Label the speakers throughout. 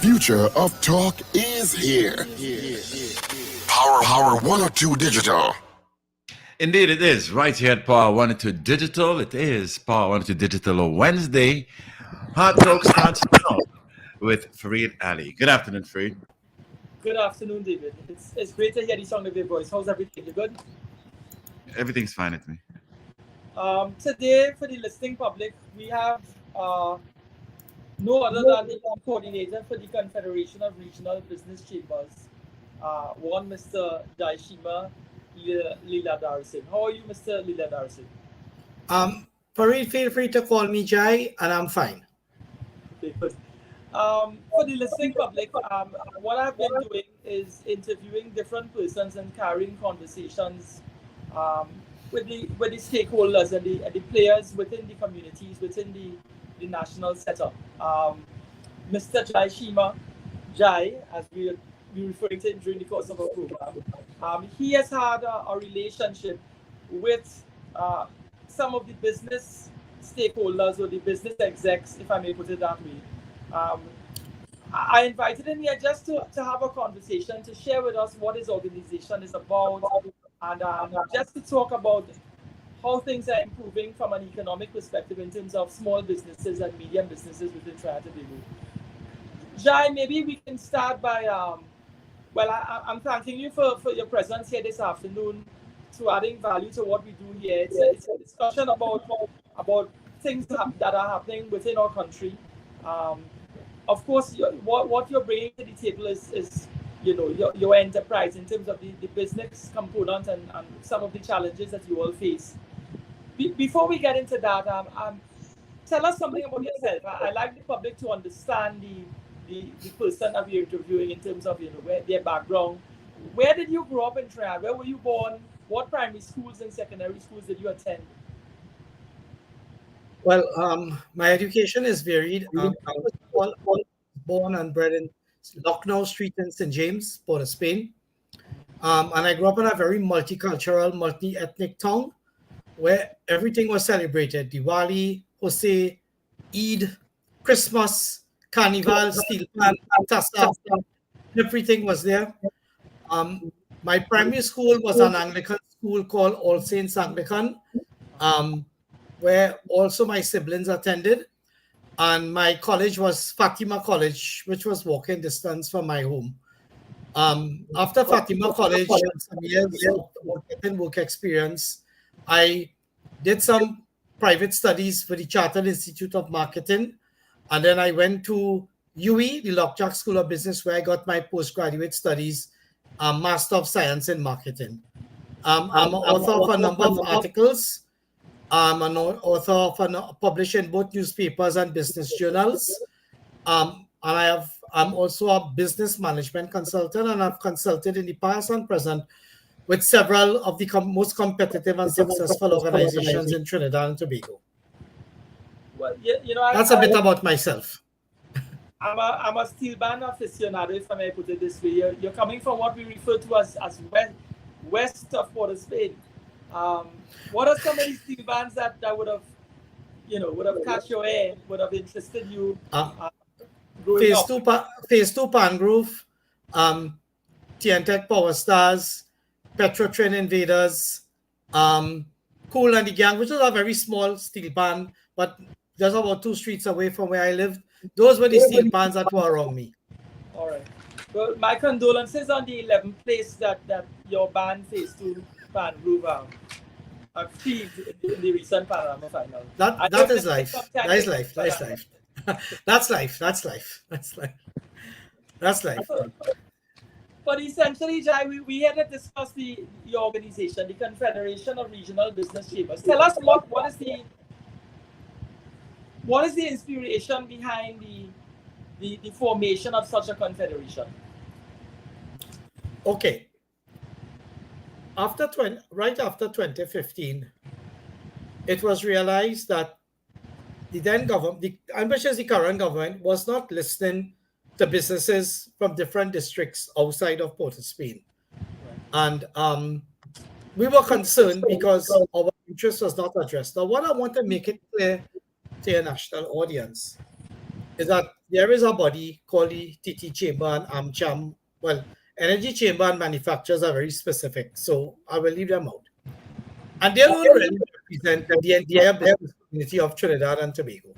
Speaker 1: future of talk is here. Power 102 Digital.
Speaker 2: Indeed, it is. Right here at Power 102 Digital. It is Power 102 Digital Wednesday. Hot Talk starts now with Fareed Ali. Good afternoon, Fareed.
Speaker 3: Good afternoon, David. It's great to hear the sound of your voice. How's everything? You good?
Speaker 2: Everything's fine with me.
Speaker 3: Today, for the listening public, we have no other than the coordinator for the Confederation of Regional Business Chambers, one Mr. Daishima Leela Singh. How are you, Mr. Leela Singh?
Speaker 4: Fareed, feel free to call me Jai, and I'm fine.
Speaker 3: Okay, good. For the listening public, what I've been doing is interviewing different persons and carrying conversations with the stakeholders and the players within the communities, within the national setup. Mr. Jai, as we're referring to him during the course of our program, he has had a relationship with some of the business stakeholders or the business execs, if I may put it that way. I invited him here just to have a conversation, to share with us what his organization is about, and just to talk about how things are improving from an economic perspective in terms of small businesses and medium businesses within Trinidad and Tobago. Jai, maybe we can start by, I'm thanking you for your presence here this afternoon, to adding value to what we do here. It's a discussion about things that are happening within our country. Of course, what you're bringing to the table is your enterprise in terms of the business component and some of the challenges that you all face. Before we get into that, tell us something about yourself. I like the public to understand the person that we're interviewing in terms of their background. Where did you grow up in Trinidad? Where were you born? What primary schools and secondary schools did you attend?
Speaker 4: Well, my education is varied. I was born and bred in Lucknow Street in St. James, Port of Spain. And I grew up in a very multicultural, multi-ethnic town where everything was celebrated. Diwali, Hoseh, Eid, Christmas, Carnival, Steel Pan, Tassa, everything was there. My primary school was an Anglican school called All Saints Anglican, where also my siblings attended. And my college was Fatima College, which was walking distance from my home. After Fatima College, some years of work experience, I did some private studies for the Chartered Institute of Marketing. And then I went to UE, the Lockjack School of Business, where I got my postgraduate studies, Master of Science in Marketing. I'm an author of a number of articles. I'm an author of publishing both newspapers and business journals. And I'm also a business management consultant, and I've consulted in the past and present with several of the most competitive and successful organizations in Trinidad and Tobago.
Speaker 3: Well,
Speaker 4: that's a bit about myself.
Speaker 3: I'm a steel band aficionado, if I may put it this way. You're coming from what we refer to as west of Port of Spain. What are some of these steel bands that would have caught your ear, would have interested you?
Speaker 4: Phase 2 Pangrove, TNTech Power Stars, Petrotrin Invaders, Cool and the Gang, which was a very small steel band, but just about 2 streets away from where I lived. Those were the steel bands that were around me.
Speaker 3: All right. Well, my condolences on the 11th place that your band Phase 2 Pangrove achieved in the recent Panorama final.
Speaker 4: That is life. That is life. That's life.
Speaker 3: But essentially, Jai, we had to discuss your organization, the Confederation of Regional Business Chambers. Tell us what is the inspiration behind the formation of such a confederation?
Speaker 4: Okay. Right after 2015, it was realized that the then government, the current government, was not listening to businesses from different districts outside of Port of Spain. Right. And we were concerned because our interest was not addressed. Now, what I want to make it clear to your national audience is that there is a body called the TT Chamber and AmCham. Well, Energy Chamber and manufacturers are very specific, so I will leave them out. And they don't really represent the entire business community of Trinidad and Tobago.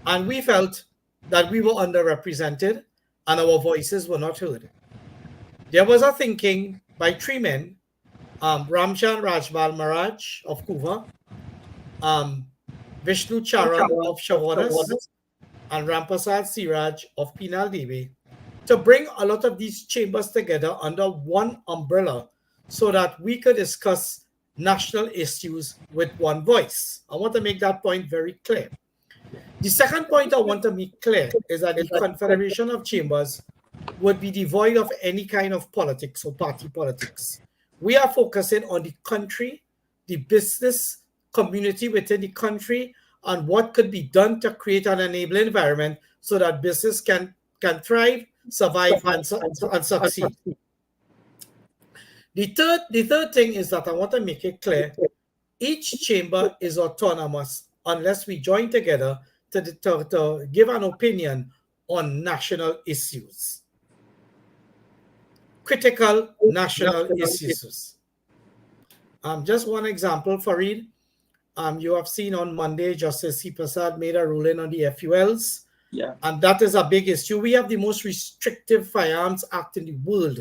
Speaker 4: And we felt that we were underrepresented and our voices were not heard. There was a thinking by three men, Ramchan Rajbal Maharaj of Kuva, Vishnu Charan of Shavanas, and Rampasad Siraj of Pinal Devi, to bring a lot of these chambers together under one umbrella so that we could discuss national issues with one voice. I want to make that point very clear. The second point I want to make clear is that the Confederation of Chambers would be devoid of any kind of politics or party politics. We are focusing on the country, the business community within the country, and what could be done to create an enabling environment so that business can thrive, survive, and succeed. The third thing is that I want to make it clear, each chamber is autonomous unless we join together to give an opinion on national issues. Critical national issues. Just one example, Farid. You have seen on Monday, Justice C. Prasad made a ruling on the FULs.
Speaker 3: Yeah.
Speaker 4: And that is a big issue. We have the most restrictive firearms act in the world.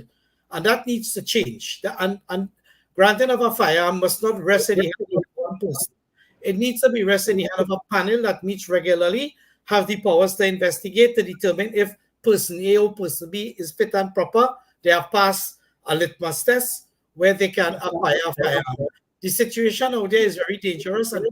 Speaker 4: And that needs to change. And granting of a firearm must not rest in the hand of one person. It needs to be rest in the hand of a panel that meets regularly, have the powers to investigate, to determine if person A or person B is fit and proper. They have passed a litmus test where they can acquire a firearm. The situation out there is very dangerous, and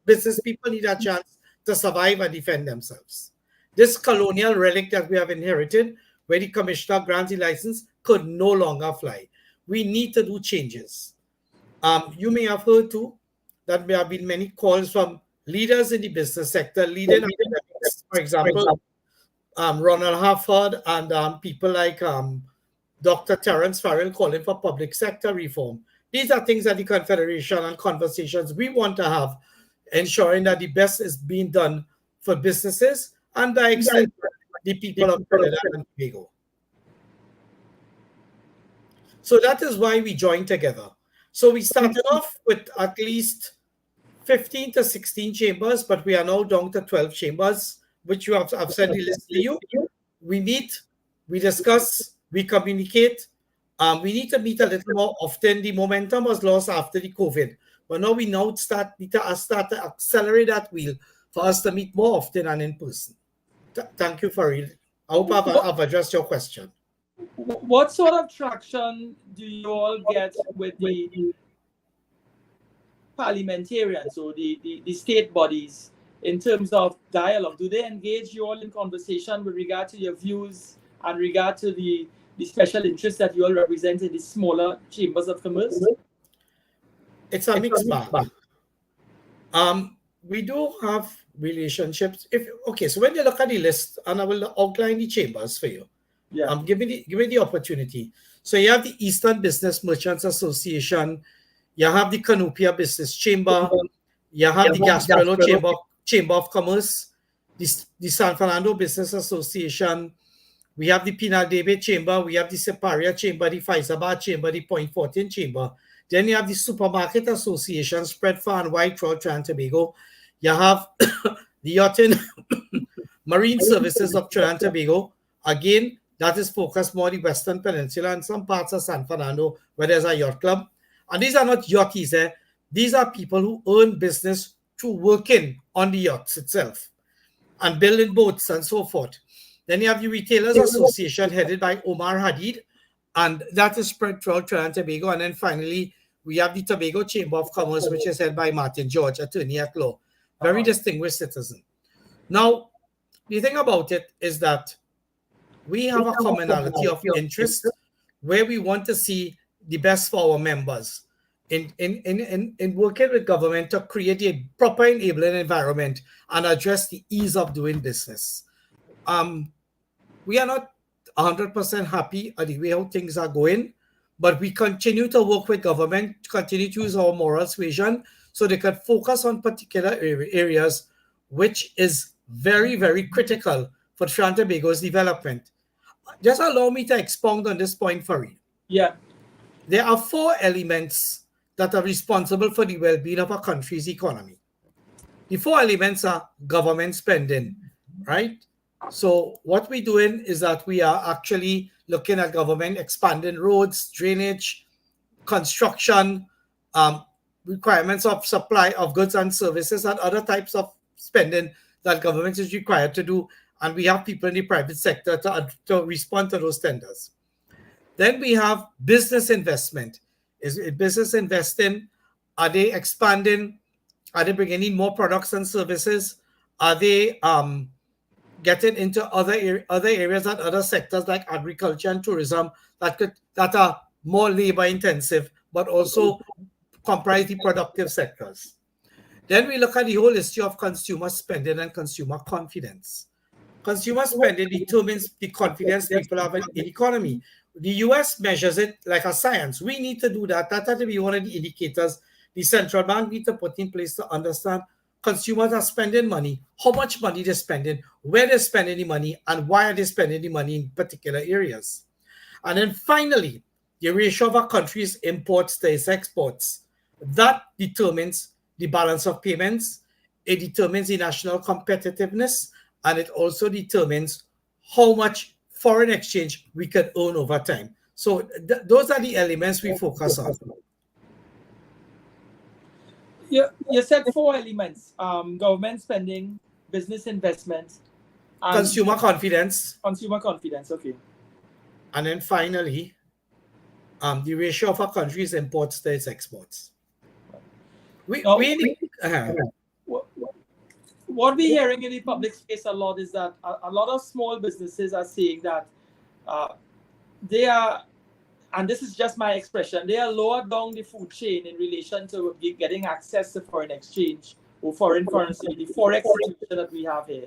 Speaker 4: business people need a chance to survive and defend themselves. This colonial relic that we have inherited, where the commissioner grants the license, could no longer fly. We need to do changes. You may have heard too that there have been many calls from leaders in the business sector, leading academics, for example, Ronald Harford and people like Dr. Terence Farrell calling for public sector reform. These are things that the Confederation and conversations we want to have, ensuring that the best is being done for businesses and by extent the people of Trinidad and Tobago. So that is why we joined together. So we started off with at least 15 to 16 chambers, but we are now down to 12 chambers, which I've sent the list to you. We meet, we discuss, we communicate. We need to meet a little more often. The momentum was lost after the COVID, but now we need to start to accelerate that wheel for us to meet more often and in person. Thank you, Farid. I hope I've addressed your question.
Speaker 3: What sort of traction do you all get with the parliamentarians or the state bodies in terms of dialogue? Do they engage you all in conversation with regard to your views and regard to the special interests that you all represent in the smaller chambers of commerce?
Speaker 4: It's a mixed bag. We do have relationships. So when you look at the list, and I will outline the chambers for you.
Speaker 3: Yeah.
Speaker 4: Give me the opportunity. So you have the Eastern Business Merchants Association, you have the Canopia Business Chamber, you have the Gasparilla Chamber of Commerce, the San Fernando Business Association, we have the Pinal David Chamber, we have the Separia Chamber, the Faizabad Chamber, the Point 14 Chamber. Then you have the Supermarket Association, spread far and wide throughout Trinidad and Tobago. You have the Yachting Marine Services of Trinidad and Tobago. Again, that is focused more on the Western Peninsula and some parts of San Fernando where there's a yacht club. And these are not yachties. These are people who earn business through working on the yachts itself and building boats and so forth. Then you have the Retailers Association headed by Omar Hadid, and that is spread throughout Trinidad and Tobago. And then finally, we have the Tobago Chamber of Commerce, which is headed by Martin George, attorney at law, very distinguished citizen. Now, the thing about it is that we have a commonality of interest where we want to see the best for our members in working with government to create a proper enabling environment and address the ease of doing business. We are not 100% happy at the way how things are going, but we continue to work with government, continue to use our moral suasion so they can focus on particular areas which is very, very critical for Trinidad and Tobago's development. Just allow me to expound on this point, Farid.
Speaker 3: Yeah.
Speaker 4: There are 4 elements that are responsible for the well-being of a country's economy. The 4 elements are government spending, right? So what we're doing is that we are actually looking at government expanding roads, drainage, construction, requirements of supply of goods and services, and other types of spending that government is required to do. And we have people in the private sector to respond to those tenders. Then we have business investment. Is it business investing? Are they expanding? Are they bringing in more products and services? Are they getting into other areas and other sectors like agriculture and tourism that are more labor intensive, but also comprise the productive sectors? Then we look at the whole issue of consumer spending and consumer confidence. Consumer spending determines the confidence people have in the economy. The US measures it like a science. We need to do that. That has to be one of the indicators the central bank needs to put in place to understand consumers are spending money, how much money they're spending, where they're spending the money, and why are they spending the money in particular areas. And then finally, the ratio of a country's imports to its exports. That determines the balance of payments, it determines the national competitiveness, and it also determines how much foreign exchange we can earn over time. So those are the elements we focus on.
Speaker 3: You said 4 elements: government spending, business investment, and
Speaker 4: consumer confidence.
Speaker 3: Consumer confidence. Okay.
Speaker 4: And then finally, the ratio of a country's imports to its exports.
Speaker 3: What we're hearing in the public space a lot is that a lot of small businesses are saying that they are, and this is just my expression, they are lower down the food chain in relation to getting access to foreign exchange or foreign currency, the forex situation that we have here,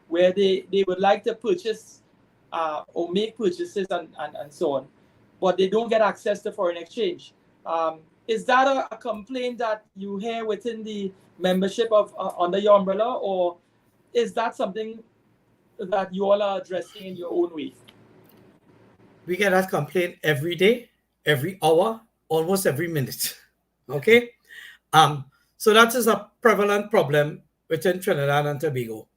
Speaker 3: where they would like to purchase or make purchases and so on, but they don't get access to foreign exchange. Is that a complaint that you hear within the membership of under your umbrella, or is that something that you all are addressing in your own way?
Speaker 4: We get that complaint every day, every hour, almost every minute. Okay? So that is a prevalent problem within Trinidad and Tobago.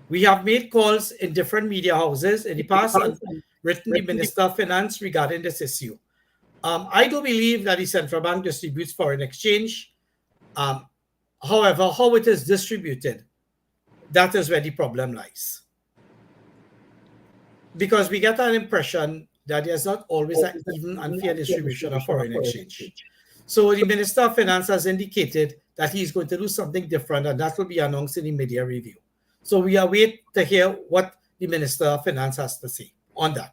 Speaker 4: We have made calls in different media houses in the past and written the Minister of Finance regarding this issue. I do believe that the central bank distributes foreign exchange. However, how it is distributed, that is where the problem lies. Because we get an impression that there's not always an even and fair distribution of foreign exchange. So the Minister of Finance has indicated that he's going to do something different, and that will be announced in the media review. So we are waiting to hear what the Minister of Finance has to say on that.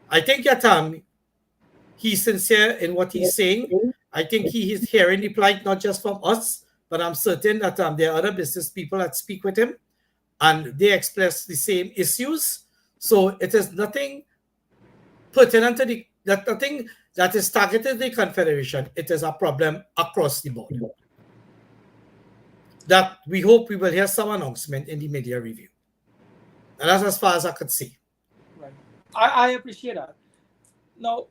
Speaker 4: I think that he's sincere in what he's saying. I think he is hearing the plight not just from us, but I'm certain that there are other business people that speak with him, and they express the same issues. So it is nothing pertinent to nothing that is targeted the Confederation. It is a problem across the board. That we hope we will hear some announcement in the media review. And that's as far as I could see.
Speaker 3: Right. I appreciate that. Now,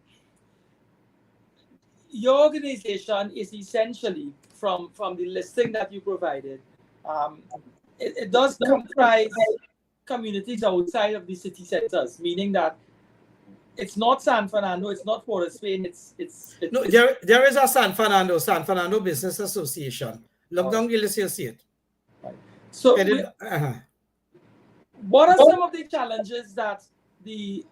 Speaker 3: your organization is essentially from the listing that you provided. It does comprise communities outside of the city centers, meaning that it's not San Fernando, it's not Port of Spain,
Speaker 4: No, there is a San Fernando Business Association. Look down, you'll see it.
Speaker 3: Right. So, what are some of the challenges that the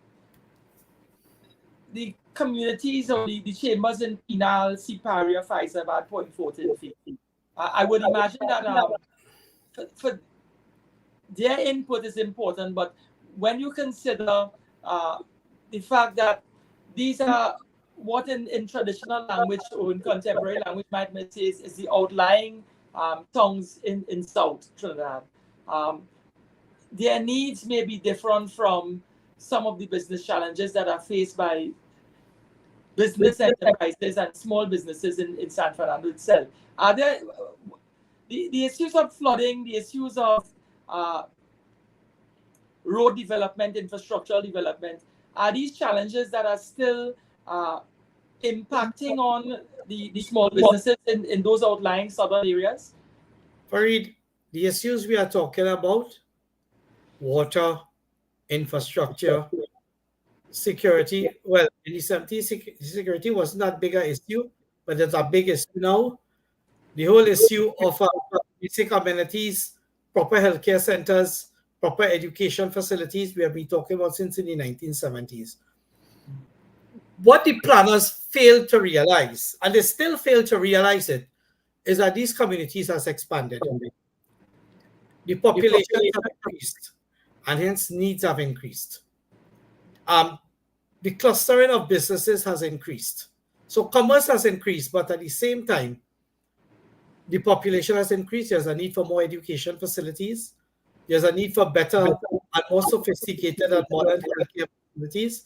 Speaker 3: communities or the chambers in Penal, Siparia, Faizabad point forth in faith? I would imagine that for their input is important, but when you consider the fact that these are what in traditional language or in contemporary language might say is the outlying tongues in South Trinidad, their needs may be different from some of the business challenges that are faced by business enterprises and small businesses in San Fernando itself. Are there the issues of flooding, the issues of road development, infrastructural development, are these challenges that are still impacting on the small businesses in those outlying southern areas?
Speaker 4: Farid, the issues we are talking about, water, infrastructure, security. Well, in the 70s, security wasn't that big an issue, but it's a big issue now. The whole issue of basic amenities, proper healthcare centers, proper education facilities, we have been talking about since in the 1970s. What the planners failed to realize, and they still fail to realize it, is that these communities has expanded. The population have increased, and hence needs have increased. The clustering of businesses has increased. So commerce has increased, but at the same time, the population has increased. There's a need for more education facilities. There's a need for better and more sophisticated and modern healthcare facilities.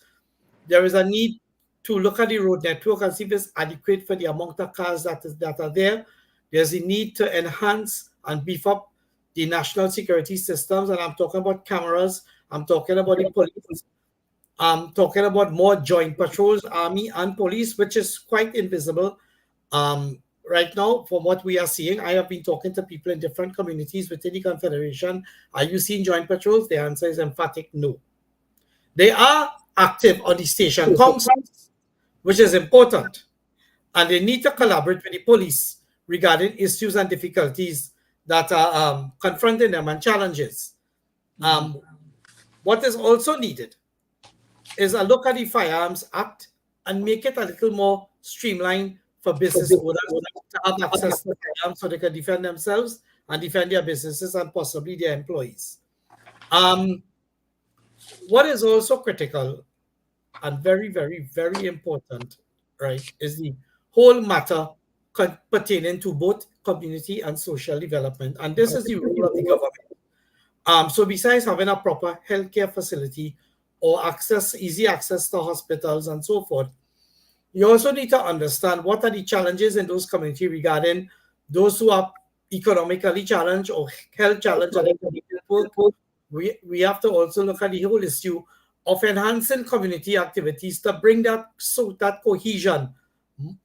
Speaker 4: There is a need to look at the road network and see if it's adequate for the amount of cars that are there. There's a need to enhance and beef up the national security systems. And I'm talking about cameras. I'm talking about the police. I'm talking about more joint patrols, army and police, which is quite invisible. Right now, from what we are seeing, I have been talking to people in different communities within the Confederation. Are you seeing joint patrols? The answer is emphatic no. They are active on the station councils, which is important. And they need to collaborate with the police regarding issues and difficulties that are confronting them and challenges. What is also needed is a look at the Firearms Act and make it a little more streamlined for business owners to have access to firearms so they can defend themselves and defend their businesses and possibly their employees. What is also critical and very, very, very important, right, is the whole matter pertaining to both community and social development. And this is the role of the government. So besides having a proper healthcare facility or easy access to hospitals and so forth, you also need to understand what are the challenges in those communities regarding those who are economically challenged or health challenged. We have to also look at the whole issue of enhancing community activities to bring that cohesion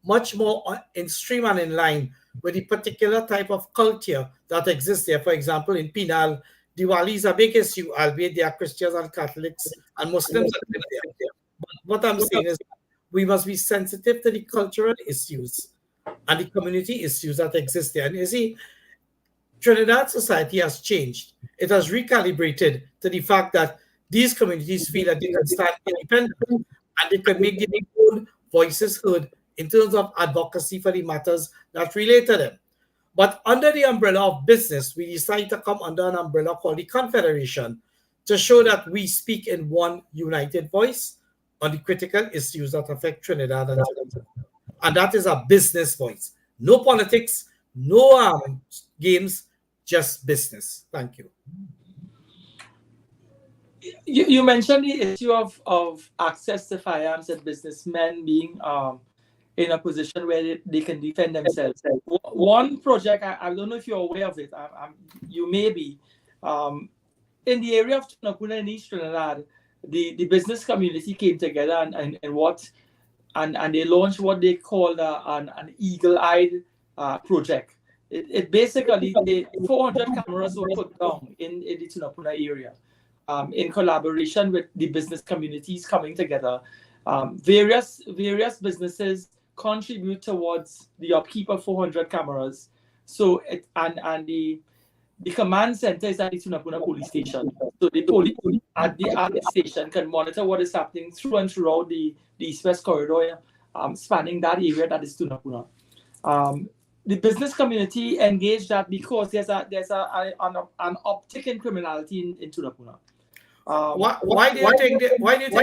Speaker 4: much more in stream and in line with the particular type of culture that exists there. For example, in Penal, Diwali is a big issue, albeit there are Christians and Catholics and Muslims that live there. But what I'm saying is we must be sensitive to the cultural issues and the community issues that exist there. And you see, Trinidad society has changed. It has recalibrated to the fact that these communities feel that they can stand independent and they can make their own voices heard in terms of advocacy for the matters that relate to them. But under the umbrella of business, we decided to come under an umbrella called the Confederation to show that we speak in one united voice on the critical issues that affect Trinidad and Tobago. And that is a business voice. No politics, no games, just business. Thank you.
Speaker 3: You mentioned the issue of access to firearms and businessmen being in a position where they can defend themselves. One project, I don't know if you're aware of it, you may be, in the area of Tunapuna and East Trinidad, the business community came together and they launched what they called an eagle-eyed project. It basically, 400 cameras were put down in the Tunapuna area in collaboration with the business communities coming together. Various businesses contribute towards the upkeep of 400 cameras. So the command center is at the Tunapuna police station. So the police at the station can monitor what is happening through and throughout the East-West corridor, spanning that area that is Tunapuna. The business community engaged that because there's an uptick in criminality in Tunapuna.
Speaker 4: Why do you think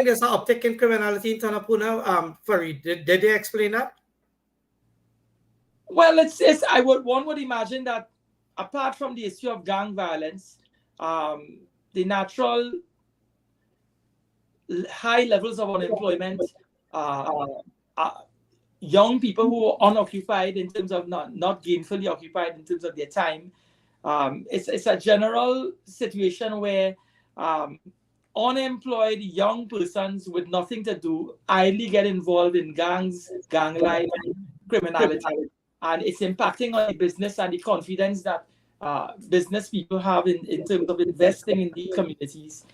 Speaker 4: there's an uptick in criminality in Tunapuna? Farid, did they explain that?
Speaker 3: Well, one would imagine that apart from the issue of gang violence, the natural high levels of unemployment, young people who are unoccupied in terms of not gainfully occupied in terms of their time, It's a general situation where unemployed young persons with nothing to do idly get involved in gangs, gang life, criminality, and it's impacting on the business and the confidence that business people have in terms of investing in these communities.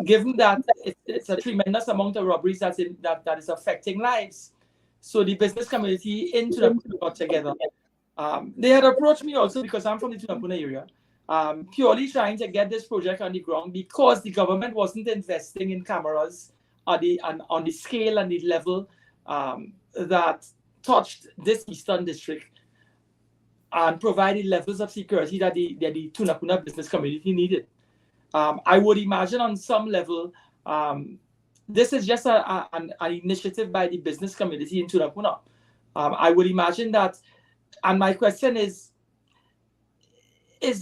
Speaker 3: Given that it's a tremendous amount of robberies that is affecting lives, so the business community in Tunapuna got together. They had approached me also because I'm from the Tunapuna area, purely trying to get this project on the ground because the government wasn't investing in cameras on the scale and the level that touched this eastern district and provided levels of security that the Tunapuna business community needed. I would imagine on some level, this is just an initiative by the business community in Tunapuna. I would imagine that, and my question is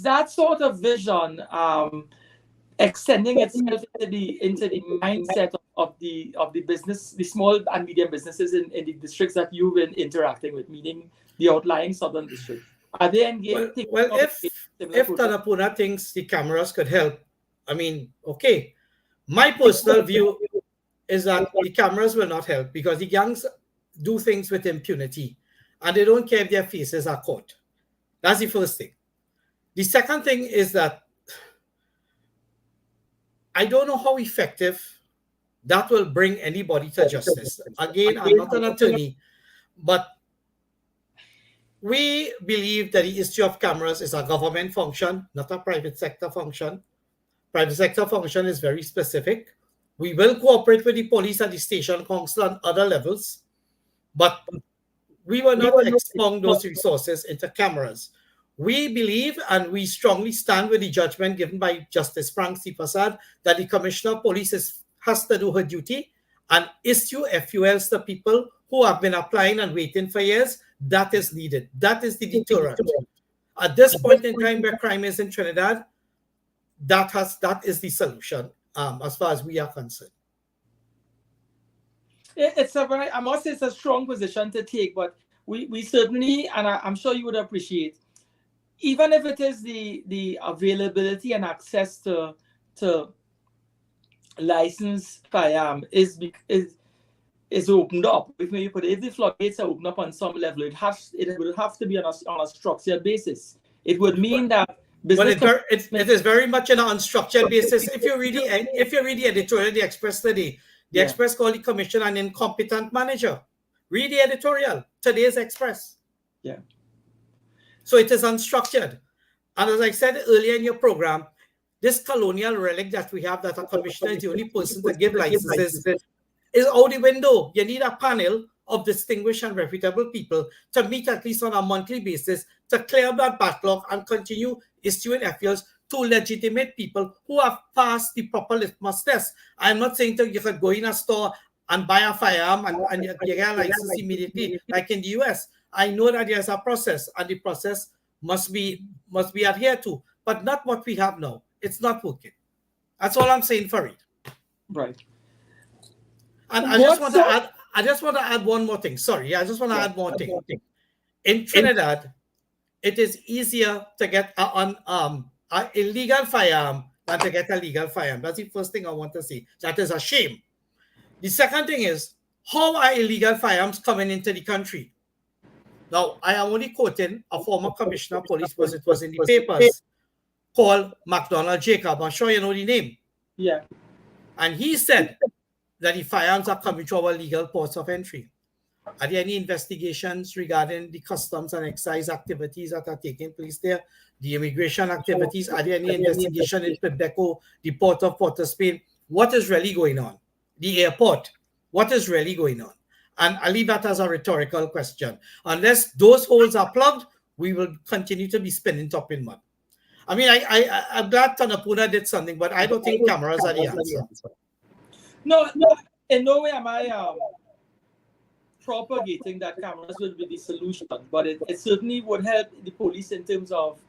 Speaker 3: that sort of vision extending itself into the mindset of the business, the small and medium businesses in the districts that you've been interacting with, meaning the outlying southern districts? Are they engaged?
Speaker 4: Well, if Tunapuna thinks the cameras could help, I mean, okay. My personal view is that the cameras will not help because the gangs do things with impunity and they don't care if their faces are caught. That's the first thing. The second thing is that I don't know how effective that will bring anybody to justice. Again, I'm not an attorney, but we believe that the issue of cameras is a government function, not a private sector function. Private sector function is very specific. We will cooperate with the police and the station council on other levels, but we will not expound those resources into cameras. We believe and we strongly stand with the judgment given by Justice Frank C. Prasad that the Commissioner of Police has to do her duty and issue FULs to people who have been applying and waiting for years. That is needed. That is the deterrent. At this point in time where crime is in Trinidad, that is the solution as far as we are concerned.
Speaker 3: I must say it's a strong position to take, but we certainly, and I'm sure you would appreciate, even if it is the availability and access to licensed firearm is opened up. If the floodgates are opened up on some level, it will have to be on a structured basis. It would mean that it is very much on an unstructured basis. If you read the editorial of the Express today, the Express called the commission an incompetent manager. Read the editorial, today's Express. Yeah.
Speaker 4: So it is unstructured. And as I said earlier in your program, this colonial relic that we have, that a commissioner is the only person to give licenses, is out the window. You need a panel of distinguished and reputable people to meet at least on a monthly basis to clear that backlog and continue issuing FULs to legitimate people who have passed the proper litmus test. I'm not saying that you could go in a store and buy a firearm and you get a license immediately, like in the US. I know that there's a process, and the process must be adhered to, but not what we have now. It's not working. That's all I'm saying, Farid.
Speaker 3: Right.
Speaker 4: And I just want to add one more thing. Sorry, I just want to add one thing. In Trinidad, it is easier to get an illegal firearm than to get a legal firearm. That's the first thing I want to say. That is a shame. The second thing is, how are illegal firearms coming into the country? Now, I am only quoting a former commissioner of police because it was in the papers, called McDonald Jacob. I'm sure you know the name.
Speaker 3: Yeah.
Speaker 4: And he said that the firearms are coming to our legal ports of entry. Are there any investigations regarding the customs and excise activities that are taking place there? The immigration activities? Are there any investigation in Pibdeco, the port of Port of Spain? What is really going on? The airport, what is really going on? And I leave that as a rhetorical question. Unless those holes are plugged, we will continue to be spinning top in mud. I mean, I'm glad Tunapuna did something, but I don't think cameras are the answer.
Speaker 3: No, in no way am I propagating that cameras will be the solution, but it certainly would help the police in terms of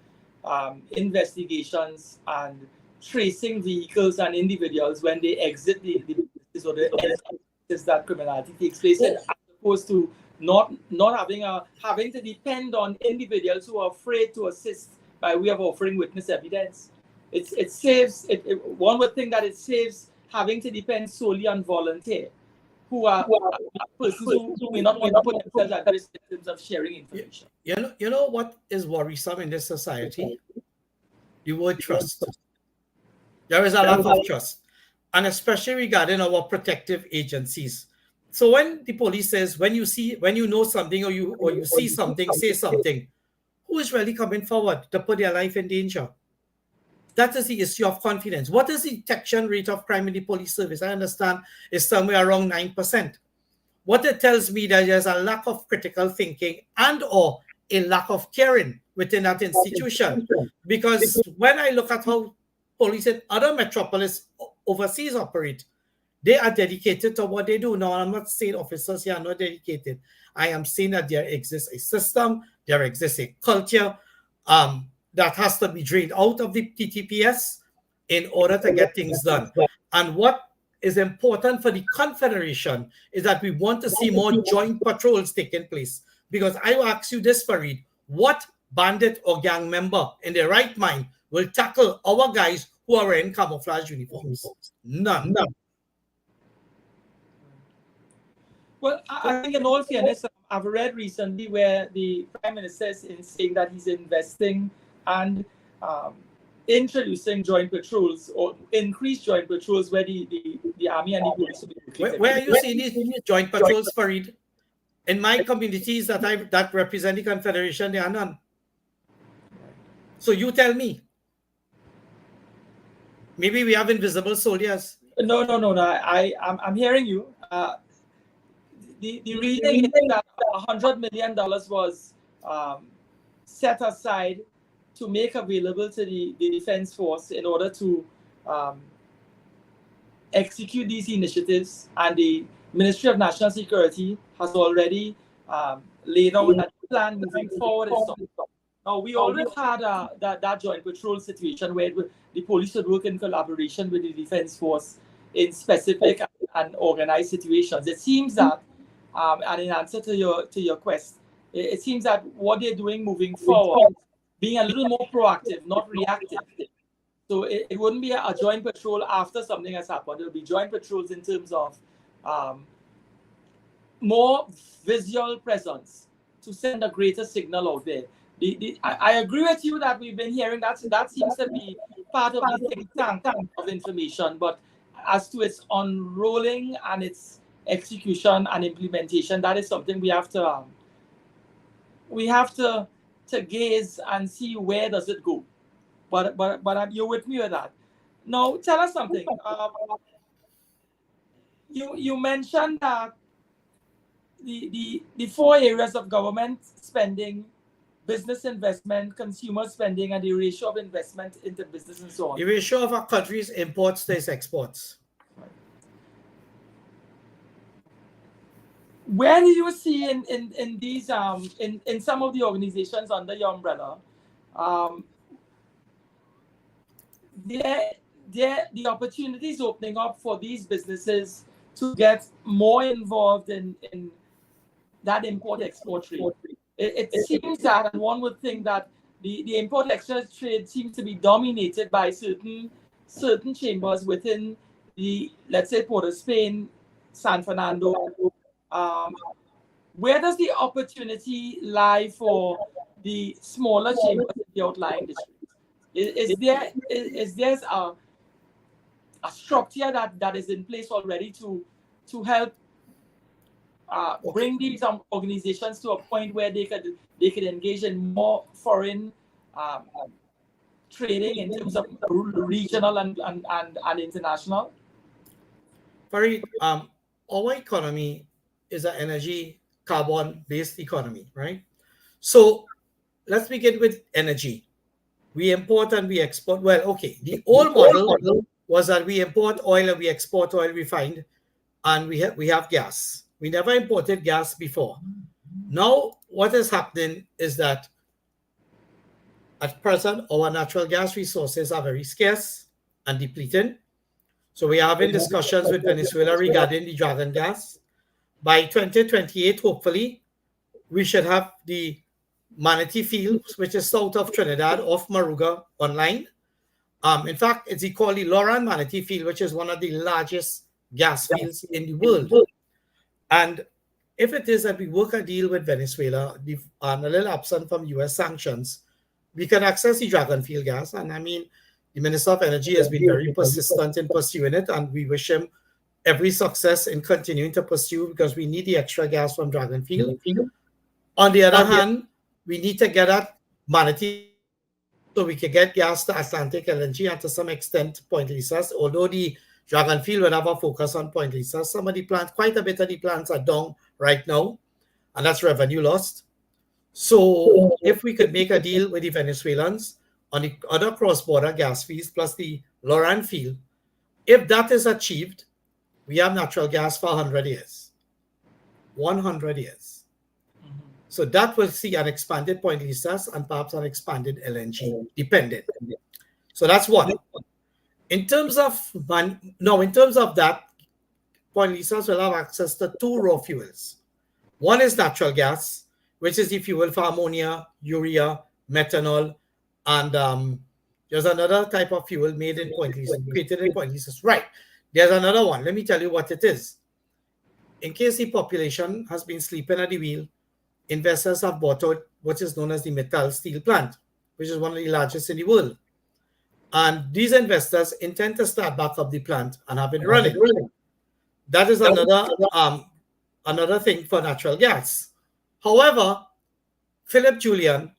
Speaker 3: investigations and tracing vehicles and individuals when they exit the business or the areas that criminality takes place in, as opposed to not having to depend on individuals who are afraid to assist by way of offering witness evidence. It saves. One would think that it saves having to depend solely on volunteer, who are persons who may not want to put themselves at risk in terms of sharing information.
Speaker 4: You know what is worrisome in this society? The word trust. There is a lack of trust, and especially regarding our protective agencies. So when the police says, when you know something, or you see something, say something, who is really coming forward to put their life in danger? That is the issue of confidence. What is the detection rate of crime in the police service? I understand it's somewhere around 9%. What it tells me that there's a lack of critical thinking and or a lack of caring within that institution. Because when I look at how police in other metropolis overseas operate, they are dedicated to what they do. Now, I'm not saying officers here are not dedicated. I am saying that there exists a system, there exists a culture that has to be drained out of the TTPS in order to get things done. And what is important for the Confederation is that we want to see more joint patrols taking place. Because I will ask you this, Farid, what bandit or gang member in their right mind will tackle our guys who are wearing camouflage uniforms? None.
Speaker 3: Well, I think in all fairness, I've read recently where the Prime Minister is saying that he's investing and introducing joint patrols or increased joint patrols where the army and the police will be located.
Speaker 4: Where are you seeing these joint patrols, Farid? In my communities that represent the Confederation, there are none. So you tell me. Maybe we have invisible soldiers.
Speaker 3: No. I'm hearing you. The reason is that $100 million was set aside to make available to the Defense Force in order to execute these initiatives, and the Ministry of National Security has already laid out that plan moving forward. Now, we always had that joint patrol situation where the police would work in collaboration with the Defense Force in specific and organized situations. It seems that, and in answer to your quest, it seems that what they're doing moving forward, being a little more proactive, not reactive. So it wouldn't be a joint patrol after something has happened. It'll be joint patrols in terms of more visual presence to send a greater signal out there. I agree with you that we've been hearing that seems to be part of the think tank of information, but as to its unrolling and its execution and implementation, that is something we have to gaze and see where does it go. But you're with me with that. Now, tell us something. You mentioned that the four areas of government spending: business investment, consumer spending, and the ratio of investment into business and so on.
Speaker 4: The ratio of our country's imports to its exports.
Speaker 3: Where do you see in these in some of the organizations under your umbrella, the opportunities opening up for these businesses to get more involved in that import-export trade? It seems that, and one would think that the import-export trade seems to be dominated by certain chambers within the, let's say, Port of Spain, San Fernando. Where does the opportunity lie for the smaller chambers in the outlying districts? Is there a structure that is in place already to help bring these organizations to a point where they could engage in more foreign trading in terms of regional and international?
Speaker 4: Farid, our economy is an energy carbon-based economy, right? So let's begin with energy. We import and we export. Well, okay. The old model was that we import oil and we export oil refined, and we have gas. We never imported gas before. Now, what is happening is that at present, our natural gas resources are very scarce and depleting. So we are having discussions with Venezuela regarding the dragon gas. By 2028, hopefully, we should have the Manatee Field, which is south of Trinidad, off Maruga online. In fact, it's called the Loran Manatee Field, which is one of the largest gas fields in the world. And if it is that we work a deal with Venezuela, a little absent from U.S. sanctions, we can access the Dragon Field gas. And I mean, the Minister of Energy has been very persistent in pursuing it, and we wish him every success in continuing to pursue, because we need the extra gas from Dragon Field. On the other hand, we need to get at Manatee so we can get gas to Atlantic LNG and to some extent Point Lisas, although the Dragon Field will have a focus on Point Lisas. Some of the plants, quite a bit of the plants are down right now, and that's revenue lost. So if we could make a deal with the Venezuelans on the other cross-border gas fees plus the Loran field, if that is achieved, we have natural gas for 100 years. 100 years. So that will see an expanded Point Lisas and perhaps an expanded LNG, dependent. So that's one. In terms of that, Point Lisas will have access to two raw fuels. One is natural gas, which is the fuel for ammonia, urea, methanol, and there's another type of fuel made in Point Lisas, created in Point Lisas. Right. There's another one. Let me tell you what it is. In case the population has been sleeping at the wheel, investors have bought out what is known as the Mittal steel plant, which is one of the largest in the world. And these investors intend to start back up the plant and have it running. That is another thing for natural gas. However, Philip Julian,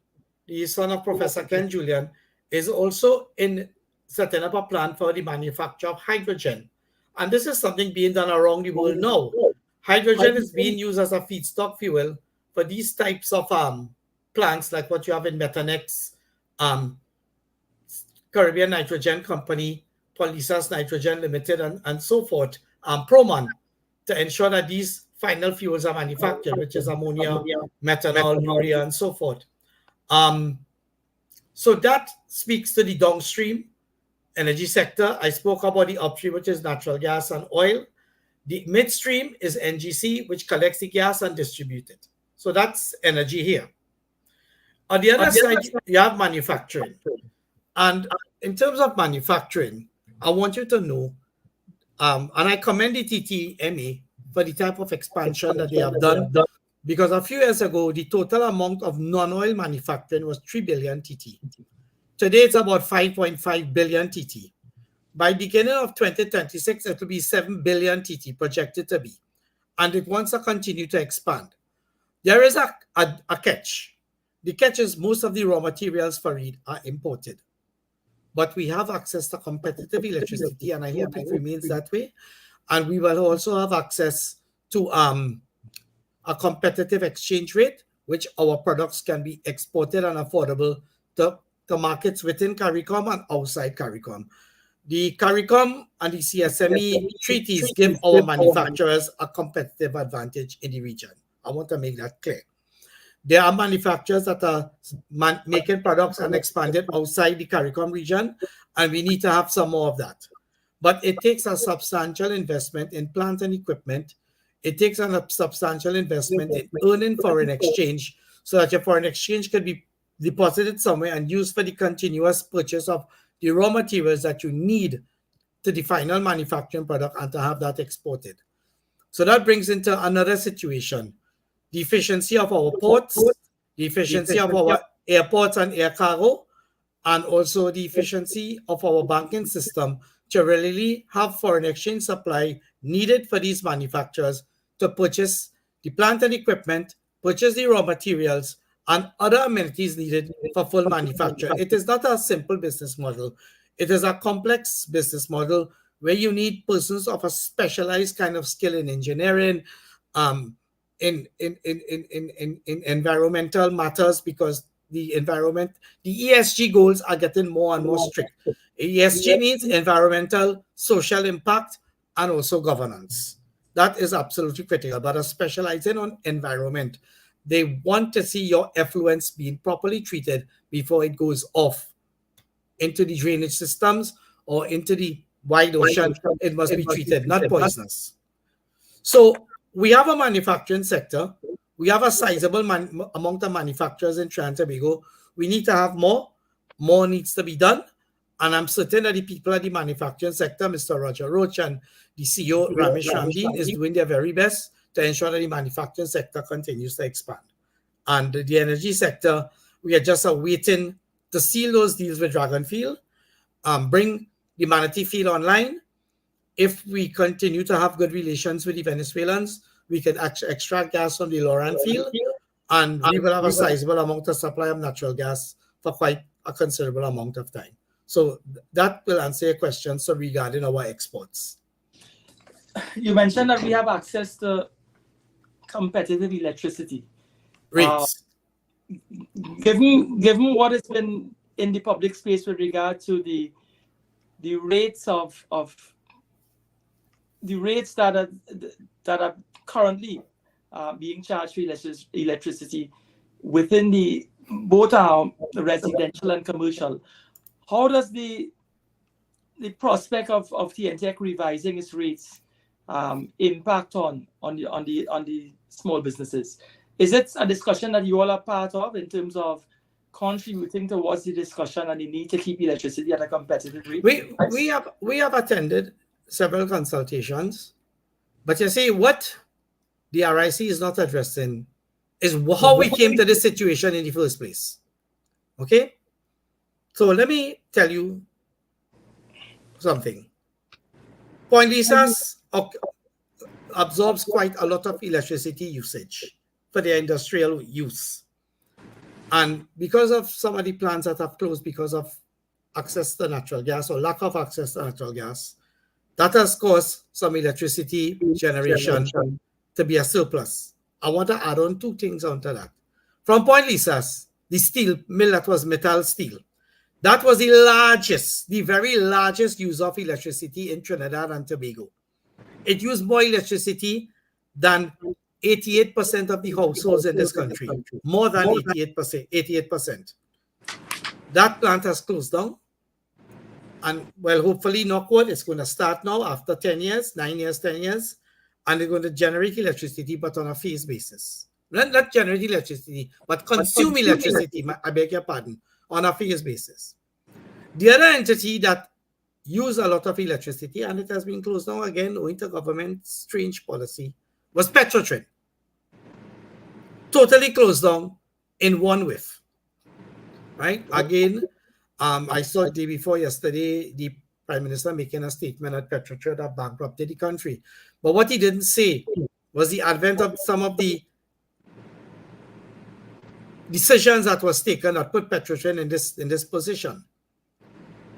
Speaker 4: the son of Professor Ken Julian, is also in setting up a plan for the manufacture of hydrogen. And this is something being done around the world now. Hydrogen is being used as a feedstock fuel for these types of plants, like what you have in Methanex, Caribbean Nitrogen Company, Point Lisas Nitrogen Limited, and so forth, Proman, to ensure that these final fuels are manufactured, which is ammonia, methanol, urea, and so forth. So that speaks to the downstream energy sector. I spoke about the upstream, which is natural gas and oil. The midstream is NGC, which collects the gas and distributes it. So that's energy here. On the other side, you have manufacturing. And in terms of manufacturing, I want you to know, and I commend the TTMA for the type of expansion that they have done, because a few years ago, the total amount of non-oil manufacturing was 3 billion TT. Today, it's about 5.5 billion TT. By beginning of 2026, it will be 7 billion TT projected to be. And it wants to continue to expand. There is a catch. The catch is most of the raw materials for it are imported. But we have access to competitive electricity, and I hope it remains that way. And we will also have access to a competitive exchange rate, which our products can be exported and affordable to markets within CARICOM and outside CARICOM. The CARICOM and the CSME treaties give our manufacturers a competitive advantage in the region. I want to make that clear. There are manufacturers that are making products and expanded outside the CARICOM region, and we need to have some more of that. But it takes a substantial investment in plant and equipment. It takes a substantial investment in earning foreign exchange so that your foreign exchange can be deposited somewhere and used for the continuous purchase of the raw materials that you need to the final manufacturing product and to have that exported. So that brings into another situation. The efficiency of our ports, the efficiency of our airports and air cargo, and also the efficiency of our banking system to really have foreign exchange supply needed for these manufacturers to purchase the plant and equipment, purchase the raw materials, and other amenities needed for full manufacture. It is not a simple business model. It is a complex business model where you need persons of a specialized kind of skill in engineering, in environmental matters, because the environment, the ESG goals are getting more and more strict. ESG means environmental, social impact, and also governance. That is absolutely critical. But specializing on environment, they want to see your effluents being properly treated before it goes off into the drainage systems or into the wide ocean. It must be treated, not poisonous. So we have a manufacturing sector. we have a sizable amount of manufacturers in Trinidad and Tobago. We need to have more. More needs to be done. And I'm certain that the people at the manufacturing sector, Mr. Roger Roach and the CEO, Ramesh Ramdeen, is doing their very best to ensure that the manufacturing sector continues to expand. And the energy sector, we are just waiting to seal those deals with Dragonfield, bring the Manatee field online. If we continue to have good relations with the Venezuelans, we can extract gas from the Loran field, and we will have a sizable amount of supply of natural gas for quite a considerable amount of time. So that will answer your question regarding our exports.
Speaker 3: You mentioned that we have access to competitive electricity.
Speaker 4: Rates.
Speaker 3: Given what has been in the public space with regard to the rates the rates that are currently being charged for electricity within both our residential and commercial, how does the prospect of Intyre revising its rates impact on the small businesses? Is it a discussion that you all are part of in terms of contributing towards the discussion and the need to keep electricity at a competitive rate?
Speaker 4: We have attended several consultations, but you see what the RIC is not addressing is how we came to this situation in the first place. Okay, so let me tell you something. Point Lisas absorbs quite a lot of electricity usage for their industrial use. And because of some of the plants that have closed because of access to natural gas or lack of access to natural gas, that has caused some electricity generation to be a surplus. I want to add on two things onto that. From Point Lisas, the steel mill that was metal steel, that was the very largest user of electricity in Trinidad and Tobago. It used more electricity than 88% of the households in this country, more than 88%. That plant has closed down. And well, hopefully, knock wood, it's going to start now after 10 years, 9 years, 10 years, and they're going to generate electricity, but on a phase basis. Not generate electricity, but consume electricity, I beg your pardon, on a phase basis. The other entity that used a lot of electricity, and it has been closed down again owing to government's strange policy, was Petrotrin. Totally closed down in one whiff. Right? Again, I saw the day before yesterday, the Prime Minister making a statement that Petrotrin have bankrupted the country. But what he didn't say was the advent of some of the decisions that was taken that put Petrotrin in this position.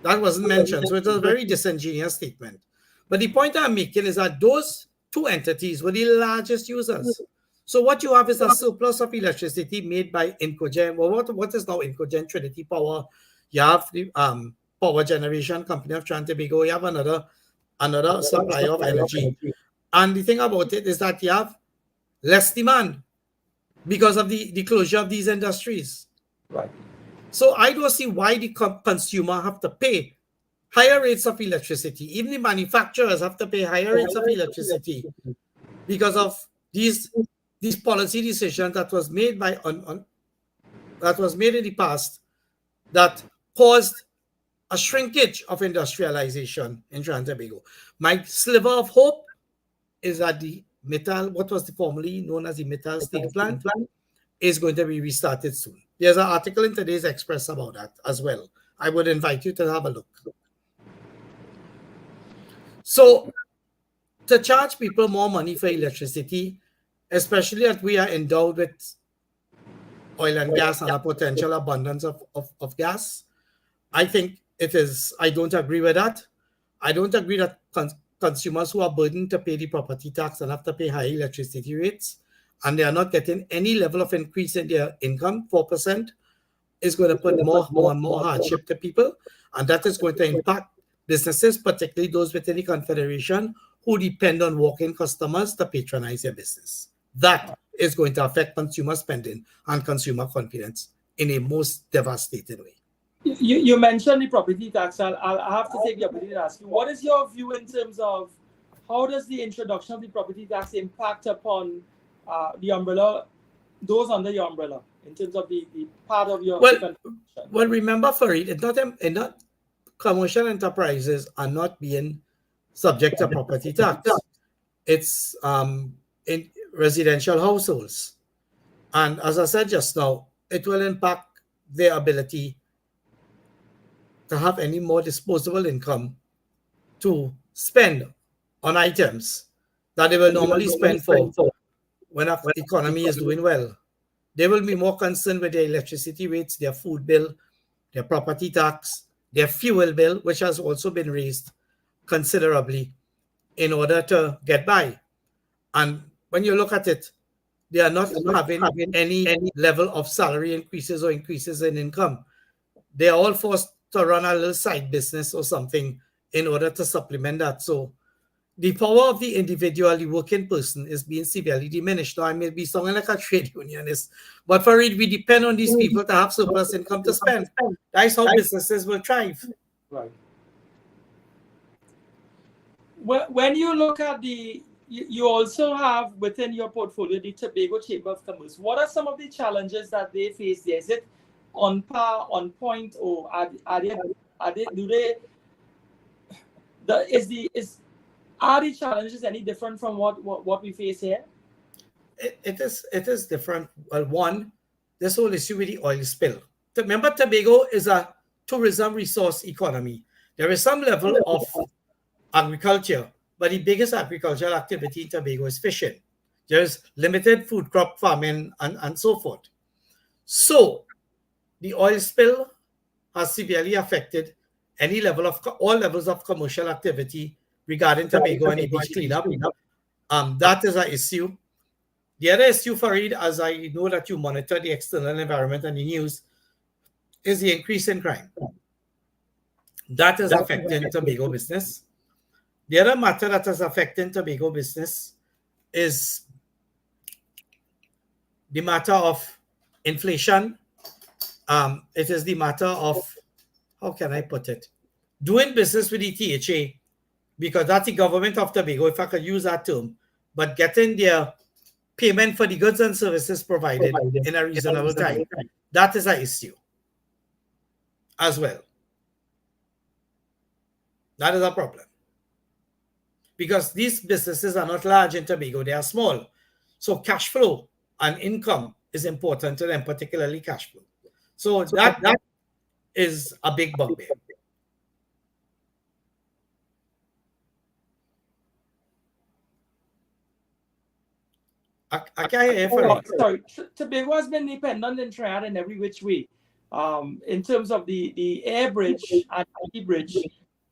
Speaker 4: That wasn't mentioned. So it was a very disingenuous statement. But the point I'm making is that those two entities were the largest users. So what you have is a surplus of electricity made by Incogen. Well, what is now Incogen? Trinity Power. You have the power generation company of Trinidad and Tobago. You have another supplier of energy. And the thing about it is that you have less demand because of the closure of these industries.
Speaker 3: Right.
Speaker 4: So I don't see why the consumer have to pay higher rates of electricity. Even the manufacturers have to pay higher rates of electricity because of these policy decisions that was made that was made in the past that caused a shrinkage of industrialization in Trinidad and Tobago. My sliver of hope is that the metal, what was formerly known as the metal steel plant, is going to be restarted soon. There's an article in today's Express about that as well. I would invite you to have a look. So, to charge people more money for electricity, especially that we are endowed with oil and gas and a potential abundance of gas, I think it is, I don't agree with that. I don't agree that consumers who are burdened to pay the property tax and have to pay high electricity rates, and they are not getting any level of increase in their income, 4%, is going to put more and more hardship to people. And that is going to impact businesses, particularly those within the Confederation who depend on walk-in customers to patronize their business. That is going to affect consumer spending and consumer confidence in a most devastating way.
Speaker 3: You mentioned the property tax. I'll have to take the opportunity to ask you, what is your view in terms of how does the introduction of the property tax impact upon the umbrella those under your umbrella in terms of the part of your
Speaker 4: Well,
Speaker 3: contribution?
Speaker 4: well, remember, Farid, it's not commercial enterprises are not being subject to property tax. It's in residential households. And as I said just now, it will impact their ability to have any more disposable income to spend on items that they will normally spend for when the economy is doing well. They will be more concerned with their electricity rates, their food bill, their property tax, their fuel bill, which has also been raised considerably in order to get by. And when you look at it, they are not having any level of salary increases or increases in income. They are all forced to run a little side business or something in order to supplement that. So the power of the individual, the working person, is being severely diminished. Now, I may be sounding like a trade unionist, but for it, we depend on these people to have surplus income to spend. That's how businesses will thrive.
Speaker 3: Right. When you look at you also have within your portfolio the Tobago Chamber of Commerce. What are some of the challenges that they face there? Is it on par, on point, or are the challenges any different from what we face here?
Speaker 4: It is different. Well, one, this whole issue with the oil spill. Remember, Tobago is a tourism resource economy. There is some level of agriculture, but the biggest agricultural activity in Tobago is fishing. There's limited food crop farming and so forth. So the oil spill has severely affected all levels of commercial activity regarding Tobago and the beach cleanup. That is an issue. The other issue, Farid, as I know that you monitor the external environment and the news, is the increase in crime. That is affecting Tobago business. The other matter that is affecting Tobago business is the matter of inflation. It is the matter of, how can I put it, doing business with the THA, because that's the government of Tobago, if I could use that term, but getting their payment for the goods and services provided in a reasonable time. That is an issue as well. That is a problem. Because these businesses are not large in Tobago, they are small. So cash flow and income is important to them, particularly cash flow. So that is a big bugbear. I can't hear you.
Speaker 3: Sorry, Tobago has been dependent in Trinidad in every which way. In terms of the air bridge and the bridge,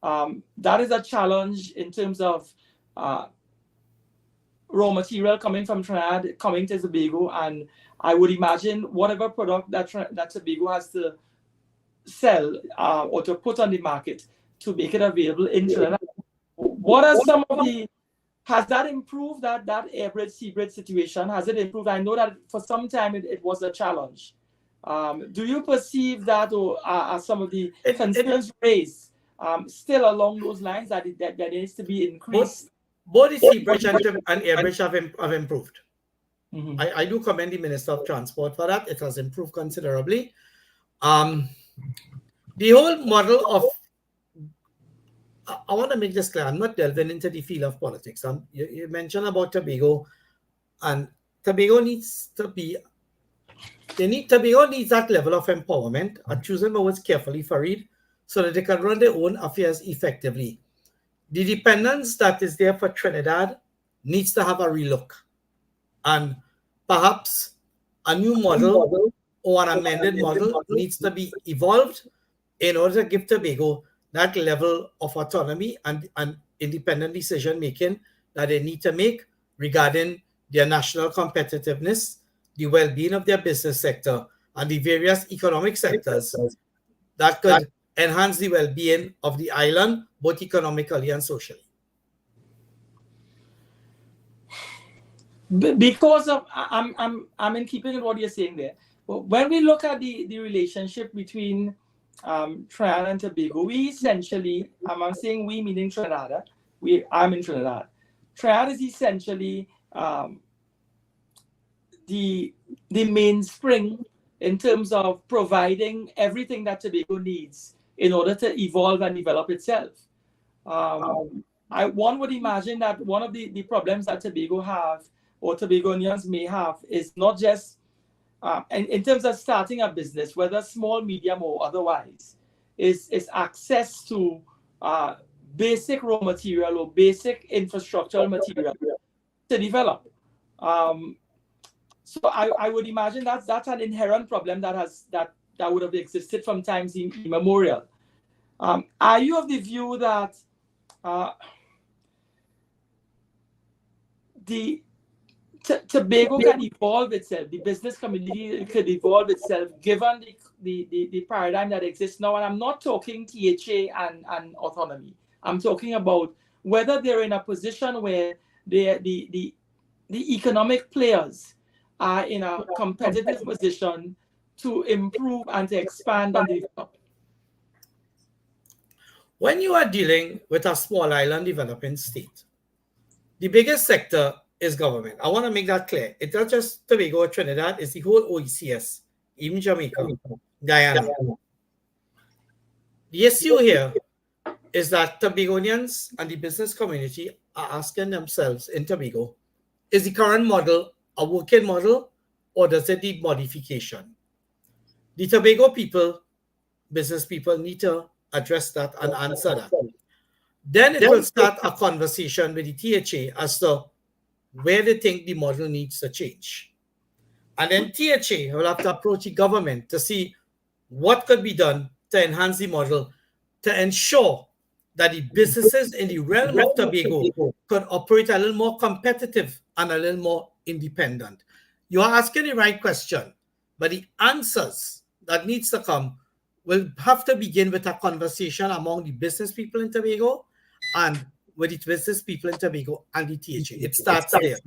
Speaker 3: that is a challenge in terms of raw material coming from Trinidad, coming to Tobago, and I would imagine whatever product that Tobago has to sell or to put on the market to make it available in Trinidad. What are some of has that improved, that air bridge, sea bridge situation? Has it improved? I know that for some time it was a challenge. Do you perceive that, or are some of the concerns raised still along those lines that there needs to be increased?
Speaker 4: Both the sea bridge and air bridge have improved.
Speaker 3: Mm-hmm.
Speaker 4: I do commend the Minister of Transport for that. It has improved considerably. The whole model of, I want to make this clear, I'm not delving into the field of politics. You mentioned about Tobago, and Tobago needs to be, Tobago needs that level of empowerment. I'm choosing my words carefully, Farid, so that they can run their own affairs effectively. The dependence that is there for Trinidad needs to have a relook, and perhaps a new model or an amended model needs to be evolved in order to give Tobago that level of autonomy and independent decision making that they need to make regarding their national competitiveness, the well-being of their business sector, and the various economic sectors that could enhance the well-being of the island, both economically and socially.
Speaker 3: Because of, I'm in keeping with what you're saying there. When we look at the relationship between Trinidad and Tobago, we essentially, I'm saying we meaning Trinidad, I'm in Trinidad. Trinidad is essentially the mainspring in terms of providing everything that Tobago needs in order to evolve and develop itself. One would imagine that one of the problems that Tobago have, or Tobagonians may have, is not just in terms of starting a business, whether small, medium, or otherwise, is access to basic raw material or basic infrastructural material to develop. So I would imagine that's an inherent problem that would have existed from times immemorial. Are you of the view that Tobago can evolve itself, the business community could evolve itself given the paradigm that exists now? And I'm not talking THA and autonomy. I'm talking about whether they're in a position where the economic players are in a competitive position to improve and to expand and develop.
Speaker 4: When you are dealing with a small island developing state, the biggest sector is government. I want to make that clear. It's not just Tobago or Trinidad, it's the whole OECS, even Jamaica, Guyana. The issue here is that Tobagonians and the business community are asking themselves in Tobago, is the current model a working model or does it need modification? The Tobago people, business people, need to address that and answer that. Then it will start a conversation with the THA as to where they think the model needs to change. And then THA will have to approach the government to see what could be done to enhance the model to ensure that the businesses in the realm of Tobago could operate a little more competitive and a little more independent. You are asking the right question, but the answers that needs to come will have to begin with a conversation among the business people in Tobago and with the business people in Tobago and the THA. It starts there.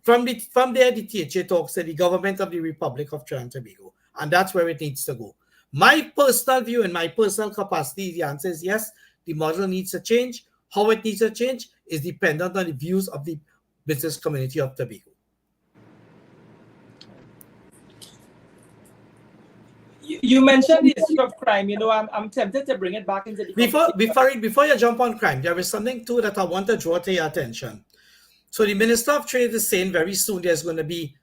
Speaker 4: From there, the THA talks to the government of the Republic of Trinidad and Tobago, and that's where it needs to go. My personal view and my personal capacity, the answer is yes, the model needs to change. How it needs to change is dependent on the views of the business community of Tobago.
Speaker 3: You mentioned the issue of crime. You know, I'm tempted to bring it back into the
Speaker 4: before you jump on crime, there is something too that I want to draw to your attention. So the Minister of Trade is saying very soon there's going to be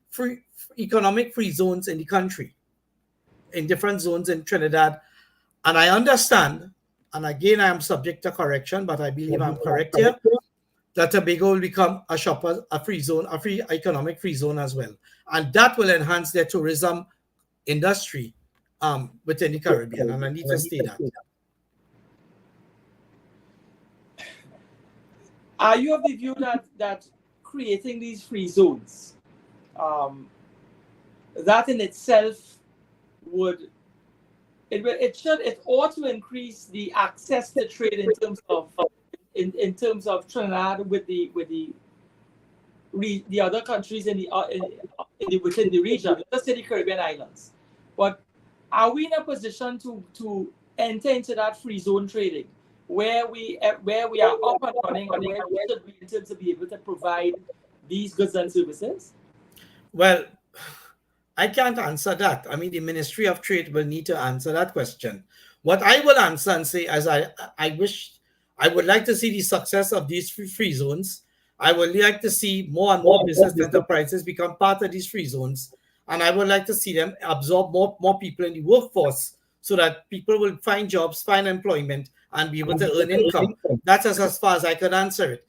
Speaker 4: economic free zones in the country, in different zones in Trinidad. And I understand, and again, I am subject to correction, but I believe I'm correct here, that Tobago will become a free zone, a free economic free zone as well. And that will enhance their tourism industry within the Caribbean. And I need to state that.
Speaker 3: Are you of the view that creating these free zones, that in itself it ought to increase the access to trade in terms of Trinidad with the other countries within the region, let's say the Caribbean islands. But are we in a position to enter into that free zone trading where we are up and running and where we should be in terms of be able to provide these goods and services?
Speaker 4: Well, I can't answer that. I mean, the Ministry of Trade will need to answer that question. What I will answer and say is I would like to see the success of these free zones. I would like to see more and more business enterprises become part of these free zones. And I would like to see them absorb more people in the workforce so that people will find jobs, find employment, and be able to earn income. That's as far as I could answer it.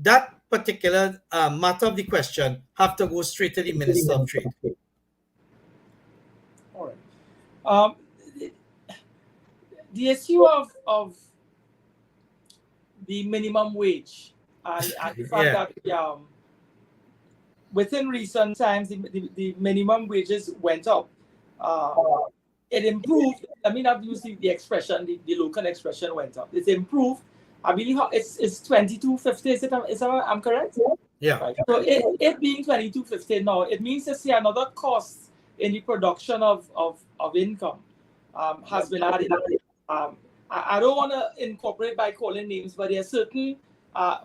Speaker 4: That particular matter of the question have to go straight to the Minister of Trade.
Speaker 3: All right. The issue of the minimum wage and the fact that within recent times the minimum wages went up. It improved. I mean, I've used the expression, the local expression went up. It's improved. I believe it's $22.50. Is that I'm correct?
Speaker 4: Yeah.
Speaker 3: Right. So it being $22.50 now, it means to see another cost in the production of income has been added. I don't want to incorporate by calling names, but there are certain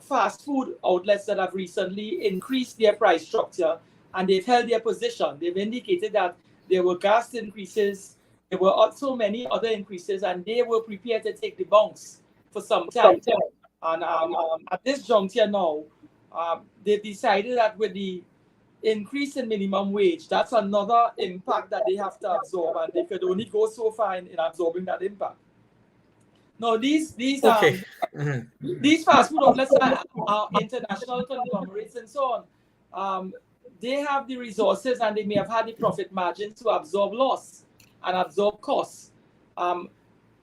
Speaker 3: fast food outlets that have recently increased their price structure and they've held their position. They've indicated that there were gas increases, there were also many other increases, and they were prepared to take the bounce for some time. And at this juncture now, they've decided that with the increase in minimum wage, that's another impact that they have to absorb, and they could only go so far in absorbing that impact. Now, these fast food outlets are international conglomerates and so on. They have the resources and they may have had the profit margin to absorb loss and absorb costs.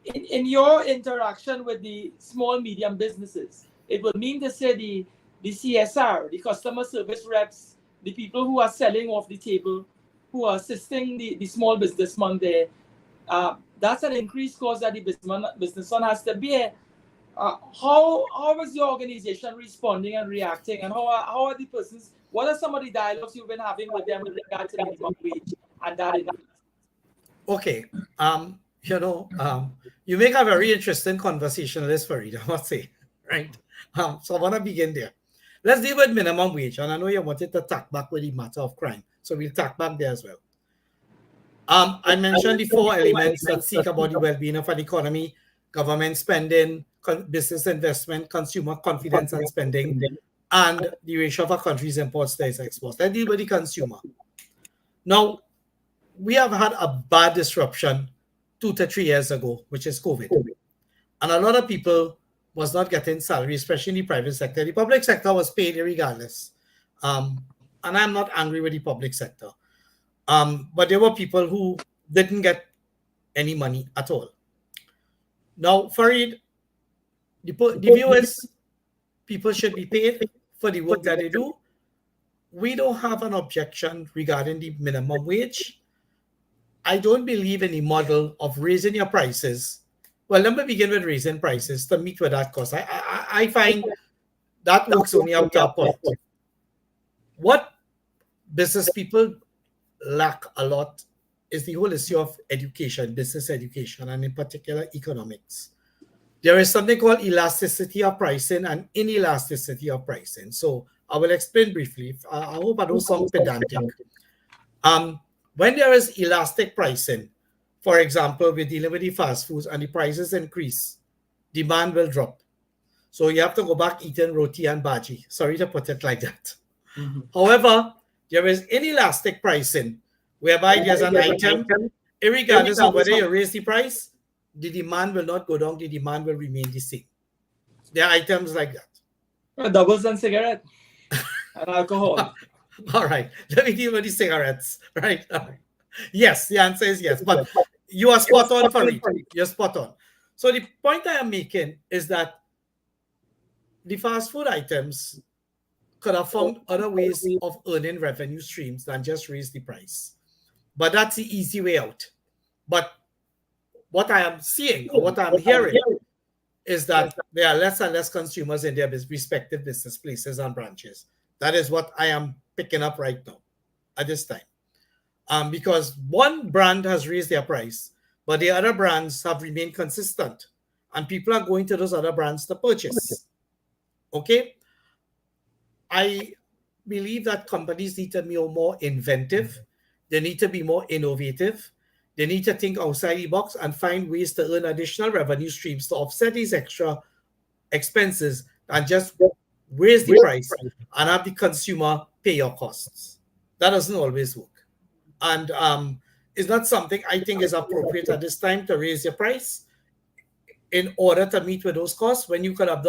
Speaker 3: In your interaction with the small, medium businesses, it would mean to say the CSR, the customer service reps, the people who are selling off the table, who are assisting the small businessman there, that's an increased cost that the businessman has to bear. How is your organization responding and reacting, and how are the persons? What are some of the dialogues you've been having with them with regard to minimum wage and that increase?
Speaker 4: Okay, you make a very interesting conversationalist, Farid, I must say, right? So I want to begin there. Let's deal with minimum wage, and I know you wanted to tack back with the matter of crime, so we'll tack back there as well. I mentioned the 4 elements that seek about the well-being of an economy: government spending, business investment, consumer confidence and spending, and the ratio of a country's imports to its exports. Let's deal with the consumer. Now, we have had a bad disruption 2 to 3 years ago, which is COVID. And a lot of people was not getting salary, especially in the private sector. The public sector was paid regardless. And I'm not angry with the public sector. But there were people who didn't get any money at all. Now, Farid, the view is people should be paid for the work that they do. We don't have an objection regarding the minimum wage. I don't believe in the model of raising your prices. Well, let me begin with raising prices to meet with that cost. I find that works only up to a point. What business people lack a lot is the whole issue of education, business education, and in particular economics. There is something called elasticity of pricing and inelasticity of pricing. So I will explain briefly. I hope I don't sound pedantic. When there is elastic pricing, for example, we're dealing with the fast foods and the prices increase, demand will drop. So you have to go back eating roti and bhaji. Sorry to put it like that. Mm-hmm. However, there is inelastic pricing, whereby there's an item, regardless of whether you raise the price, the demand will not go down, the demand will remain the same. There are items like that.
Speaker 3: Doubles and cigarette and alcohol.
Speaker 4: All right, let me deal with the cigarettes, right? Yes, the answer is yes, but you are spot on, Farid. You're spot on. So the point I am making is that the fast food items could have found other ways of earning revenue streams than just raise the price. But that's the easy way out. But what I am seeing or what I'm hearing is that there are less and less consumers in their respective business places and branches. That is what I am picking up right now at this time. Because one brand has raised their price, but the other brands have remained consistent. And people are going to those other brands to purchase. Okay? I believe that companies need to be more inventive. They need to be more innovative. They need to think outside the box and find ways to earn additional revenue streams to offset these extra expenses and just raise the price and have the consumer pay your costs. That doesn't always work. And it's not something I think is appropriate at this time to raise your price in order to meet with those costs when you could have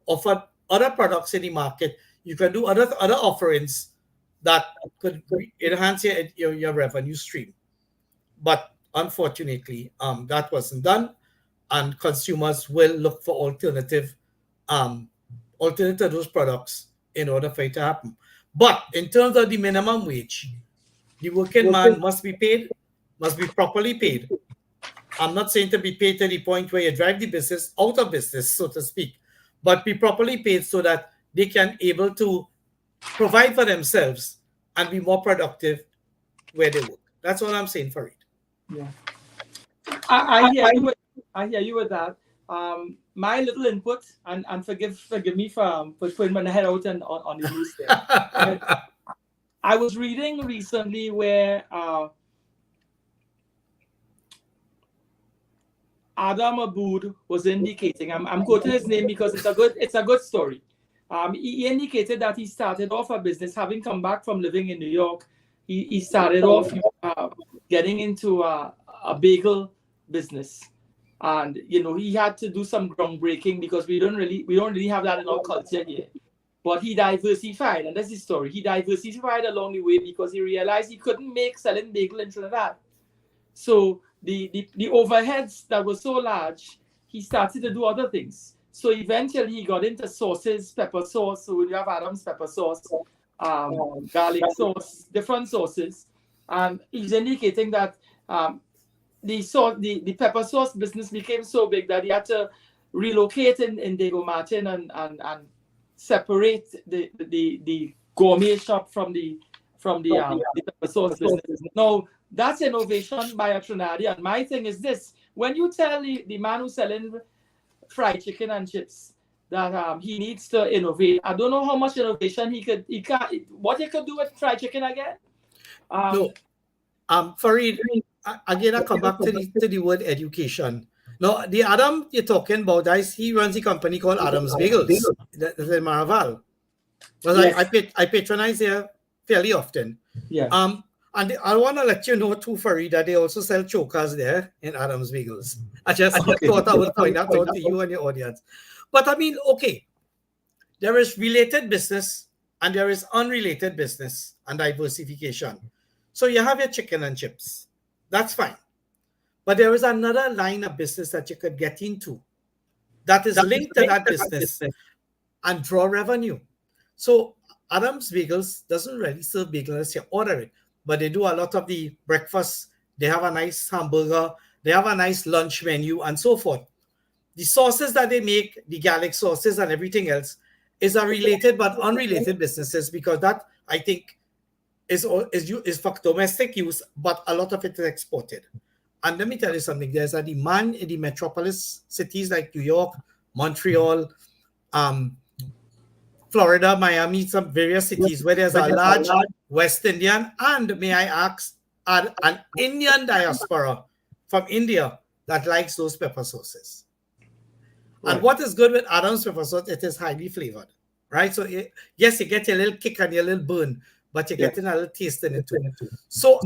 Speaker 4: offered other products in the market. You can do other offerings that could enhance your revenue stream. But unfortunately, that wasn't done, and consumers will look for alternative to those products in order for it to happen. But in terms of the minimum wage, the working man must be paid, must be properly paid. I'm not saying to be paid to the point where you drive the business out of business, so to speak, but be properly paid so that they can able to provide for themselves and be more productive where they work. That's what I'm saying, Farid.
Speaker 3: Yeah, I hear you with that. My little input, and forgive me for putting my head out on the news there. I was reading recently where Adam Aboud was indicating. I'm quoting his name because it's a good story. He indicated that he started off a business, having come back from living in New York. He started off getting into a bagel business, and he had to do some groundbreaking because we don't really have that in our culture here. But he diversified, and that's his story. He diversified along the way because he realized he couldn't make selling bagel in Trinidad. So the overheads that were so large, he started to do other things. So eventually he got into sauces, pepper sauce. So you have Adam's pepper sauce, garlic sauce, different sauces. And he's indicating that the pepper sauce business became so big that he had to relocate in Diego Martin and separate the gourmet shop from the pepper sauce business. Now, that's innovation by a Trinidadian. My thing is this: when you tell the man who's selling fried chicken and chips that he needs to innovate, I don't know how much innovation what he could do with fried chicken again.
Speaker 4: Farid, again, I come back to the word education. No, the Adam you're talking about, he runs a company called Adam's Bagels. That's in Maraval. Well, yes. I patronize there fairly often.
Speaker 3: Yeah.
Speaker 4: And I want to let you know too, Farid, that they also sell chokers there in Adam's Bagels. I just thought I would point that out to you and your audience. But I mean, okay, there is related business and there is unrelated business and diversification. So you have your chicken and chips. That's fine. But there is another line of business that you could get into that is linked to that business and draw revenue. So Adam's Bagels doesn't really serve bagels unless you order it, but they do a lot of the breakfast. They have a nice hamburger. They have a nice lunch menu and so forth. The sauces that they make, the garlic sauces and everything else, is a related but unrelated businesses because that, I think, is for domestic use, but a lot of it is exported. And let me tell you something. There's a demand in the metropolis cities like New York, Montreal, Florida, Miami, some various cities where there's a large West Indian and, may I ask, an Indian diaspora from India that likes those pepper sauces. Right. And what is good with Adam's pepper sauce, it is highly flavored, right? So, yes, you get a little kick and a little burn, but you're getting a little taste in it too. So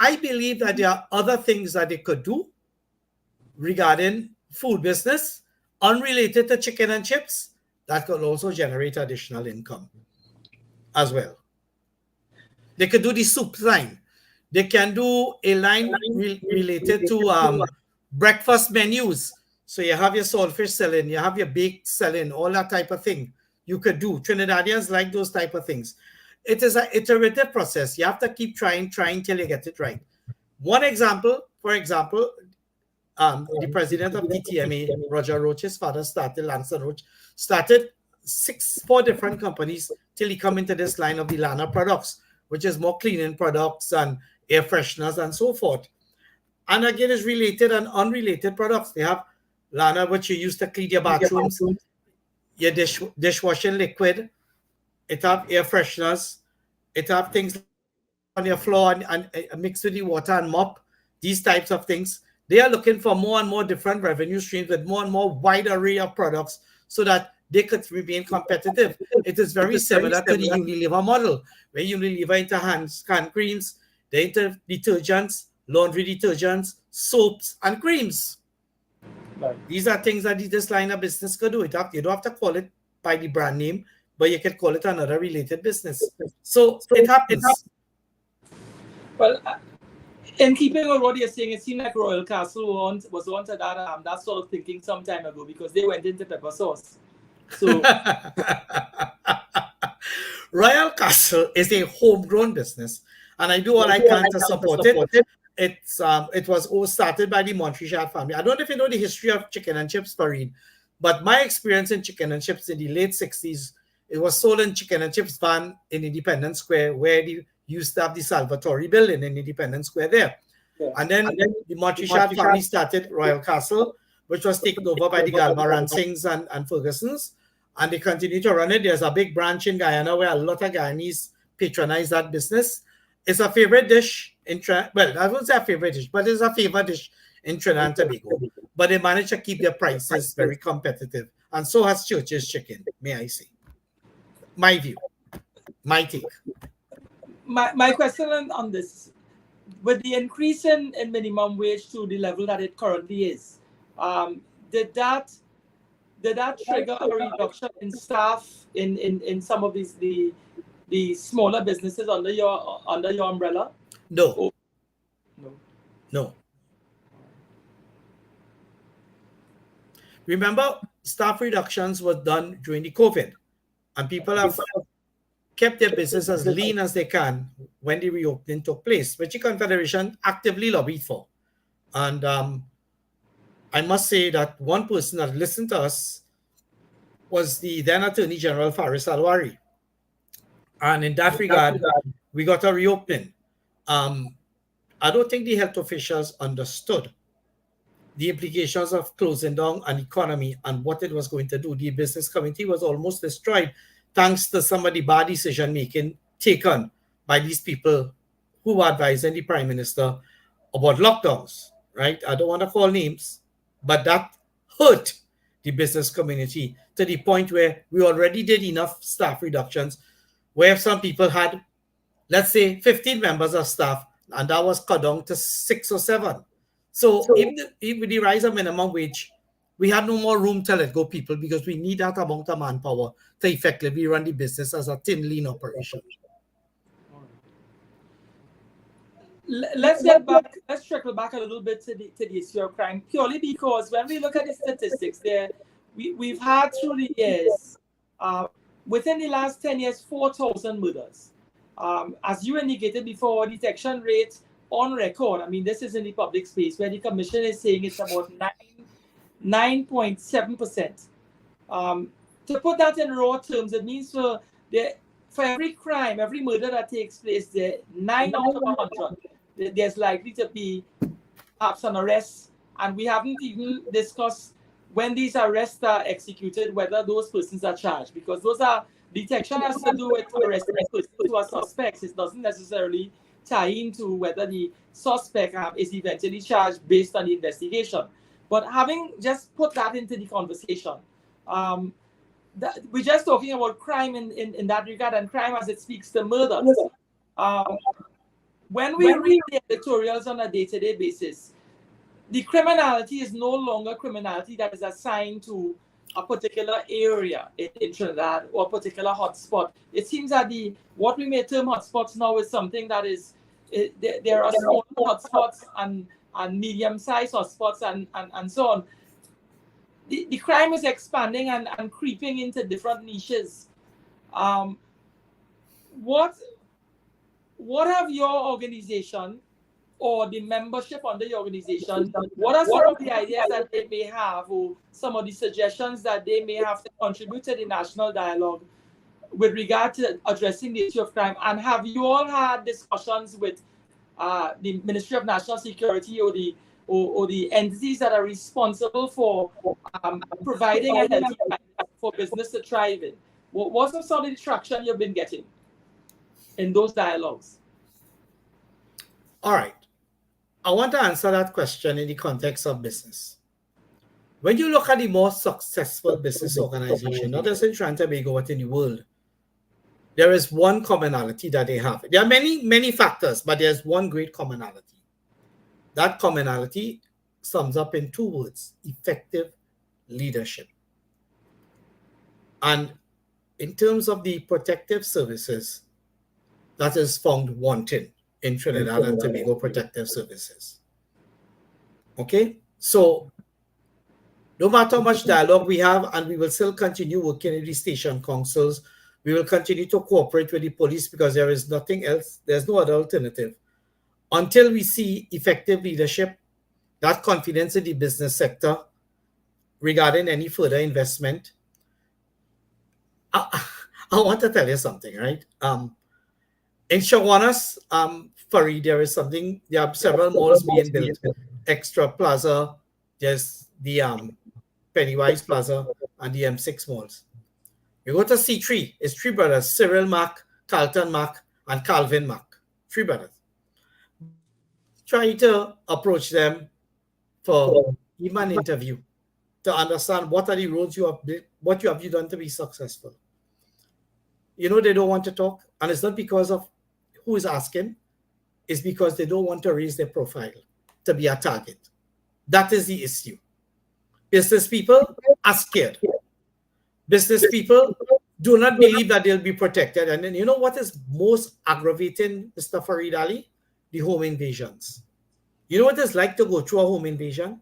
Speaker 4: I believe that there are other things that they could do regarding food business, unrelated to chicken and chips, that could also generate additional income as well. They could do the soup line. They can do a line related to breakfast menus. So you have your saltfish selling, you have your baked selling, all that type of thing you could do. Trinidadians like those type of things. It is an iterative process. You have to keep trying till you get it right. One example, for example, the president of TTMA, Roger Roach's father Lancer Roach, started 4 different companies till he come into this line of the Lana products, which is more cleaning products and air fresheners and so forth. And again, it's related and unrelated products. They have Lana, which you use to clean your bathrooms, your dishwashing liquid. It have air fresheners. It have things on your floor and mixed with the water and mop. These types of things. They are looking for more and more different revenue streams with more and more wide array of products so that they could remain competitive. It is very similar to the Unilever model, where Unilever into hand creams, they into detergents, laundry detergents, soaps, and creams. Right. These are things that this line of business could do. You don't have to call it by the brand name, but you can call it another related business. So it happens.
Speaker 3: Well, in keeping with what you're saying, it seemed like Royal Castle was onto that sort of thinking some time ago because they went into pepper sauce. So
Speaker 4: Royal Castle is a homegrown business, and I do all I can to support it. It was all started by the Montreal family. I don't know if you know the history of chicken and chips, Farid, but my experience in chicken and chips in the late 60s, it was sold in chicken and chips van in Independence Square, where they used to have the Salvatore building in Independence Square there. Yeah. And then the Montreal family started Royal Castle, which was taken over by the Galvaransings and Fergusons, and they continue to run it. There's a big branch in Guyana where a lot of Guyanese patronize that business. It's a favorite dish in well, I wouldn't say a favorite dish, but it's a favorite dish in Trinidad and Tobago. But they manage to keep their prices very competitive, and so has Church's Chicken. May I say? My view, my take.
Speaker 3: My question on this, with the increase in minimum wage to the level that it currently is, did that trigger a reduction in staff in some of the smaller businesses under your umbrella?
Speaker 4: No.
Speaker 3: Oh, no.
Speaker 4: No. Remember, staff reductions were done during the COVID, and people have kept their business as lean as they can when the reopening took place, which the Confederation actively lobbied for. And I must say that one person that listened to us was the then Attorney General Faris Alwari. And in that regard, we got a reopening. I don't think the health officials understood the implications of closing down an economy and what it was going to do. The business community was almost destroyed thanks to some of the bad decision making taken by these people who were advising the Prime Minister about lockdowns, right? I don't want to call names, but that hurt the business community to the point where we already did enough staff reductions, where some people had, let's say, 15 members of staff, and that was cut down to 6 or 7. So even with the rise of minimum wage, we had no more room to let go people because we need that amount of manpower to effectively run the business as a thin, lean operation.
Speaker 3: Let's trickle back a little bit to the issue of crime, purely because when we look at the statistics there, we've had through the years, within the last 10 years, 4,000 murders. As you indicated before, detection rate on record, I mean, this is in the public space where the commission is saying it's about 9.7%. To put that in raw terms, it means for every crime, every murder that takes place, there 9 out of 100, there's likely to be perhaps an arrest. And we haven't even discussed when these arrests are executed, whether those persons are charged, because those are detection has to do with arresting persons who are suspects. It doesn't necessarily tie into whether the suspect is eventually charged based on the investigation. But having just put that into the conversation, we're just talking about crime in that regard, and crime as it speaks to murders. When we read the editorials on a day-to-day basis, the criminality is no longer criminality that is assigned to a particular area in Trinidad or a particular hotspot. It seems that what we may term hotspots now is something that is, there are small hotspots and medium-sized hotspots and so on. The crime is expanding and creeping into different niches. What have your organization or the membership under the organization, what are some of the ideas that they may have, or some of the suggestions that they may have to contribute to the national dialogue with regard to addressing the issue of crime? And have you all had discussions with the Ministry of National Security or the entities that are responsible for providing a healthy climate for business to thrive in? What's the sort of traction you've been getting in those dialogues?
Speaker 4: All right. I want to answer that question in the context of business. When you look at the most successful business organization, not just in Trinidad and Tobago, but in the world, there is one commonality that they have. There are many, many factors, but there's one great commonality. That commonality sums up in 2 words: effective leadership. And in terms of the protective services, that is found wanting in Trinidad and Tobago protective services. Okay? So no matter how much dialogue we have, and we will still continue working in the station councils, we will continue to cooperate with the police because there is nothing else, there's no other alternative. Until we see effective leadership, that confidence in the business sector regarding any further investment, I want to tell you something, right? In Shawanas, Farid, there are several malls being built. Extra Plaza, there's the Pennywise Plaza, and the M6 malls. You go to C3, it's 3 brothers, Cyril Mack, Carlton Mack, and Calvin Mack, three brothers. Trying to approach them for even an interview to understand what are the roads you have built, what you have done to be successful. You know, they don't want to talk, and it's not because of who is asking, it's because they don't want to raise their profile to be a target. That is the issue. Business people are scared. Business people do not believe that they'll be protected. And then you know what is most aggravating, Mr. Farid Ali? The home invasions. You know what it's like to go through a home invasion?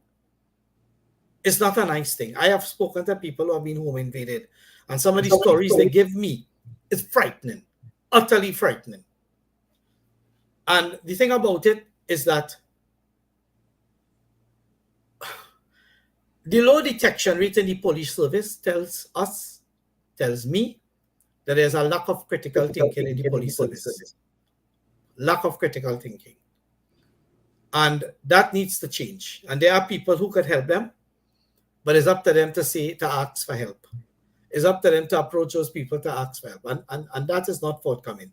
Speaker 4: It's not a nice thing. I have spoken to people who have been home invaded, and some of the stories they give me is frightening, utterly frightening. And the thing about it is that the low detection rate in the police service tells me that there's a lack of critical thinking in the police service. Lack of critical thinking. And that needs to change. And there are people who could help them, but it's up to them to ask for help. It's up to them to approach those people to ask for help. And that is not forthcoming.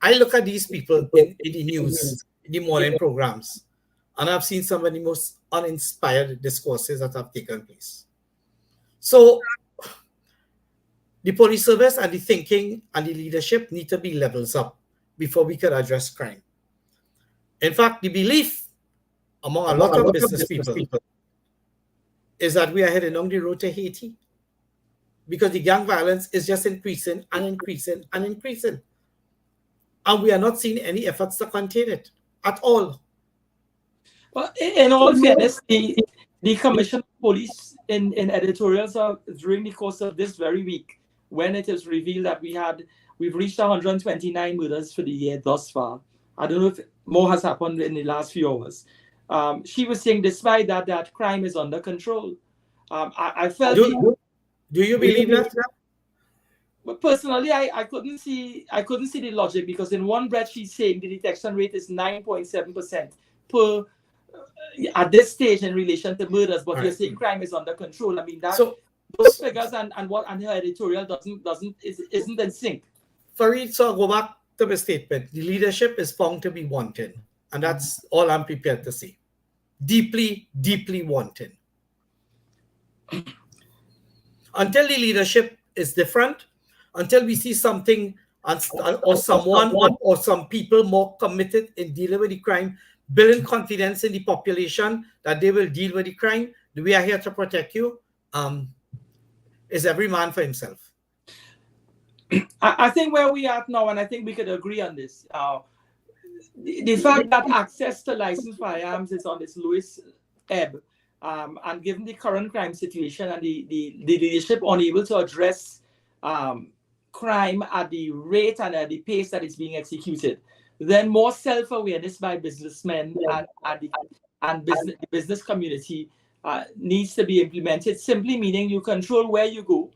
Speaker 4: I look at these people in the news, in the morning programs, and I've seen some of the most uninspired discourses that have taken place. So the police service and the thinking and the leadership need to be levels up before we can address crime. In fact, the belief among a lot of business people is that we are heading on the road to Haiti because the gang violence is just increasing and increasing and increasing. And we are not seeing any efforts to contain it at all.
Speaker 3: Well, in all fairness, the Commission of Police in editorials during the course of this very week, when it is revealed that we've reached 129 murders for the year thus far. I don't know if more has happened in the last few hours. She was saying, despite that crime is under control. I felt.
Speaker 4: Do you believe that?
Speaker 3: But personally, I couldn't see the logic, because in one breath she's saying the detection rate is 9.7% per at this stage in relation to murders, but you're saying crime is under control. I mean those figures and her editorial isn't in sync.
Speaker 4: Farid, so I'll go back to the statement. The leadership is found to be wanting, and that's all I'm prepared to say. Deeply, deeply wanting. Until the leadership is different, until we see something or someone or some people more committed in dealing with the crime, building confidence in the population that they will deal with the crime, we are here to protect you, is every man for himself.
Speaker 3: I think where we are now, and I think we could agree on this, the fact that access to licensed firearms is on its lowest ebb, and given the current crime situation and the leadership unable to address crime at the rate and at the pace that it's being executed, then more self-awareness by businessmen and the business community needs to be implemented, simply meaning you control where you go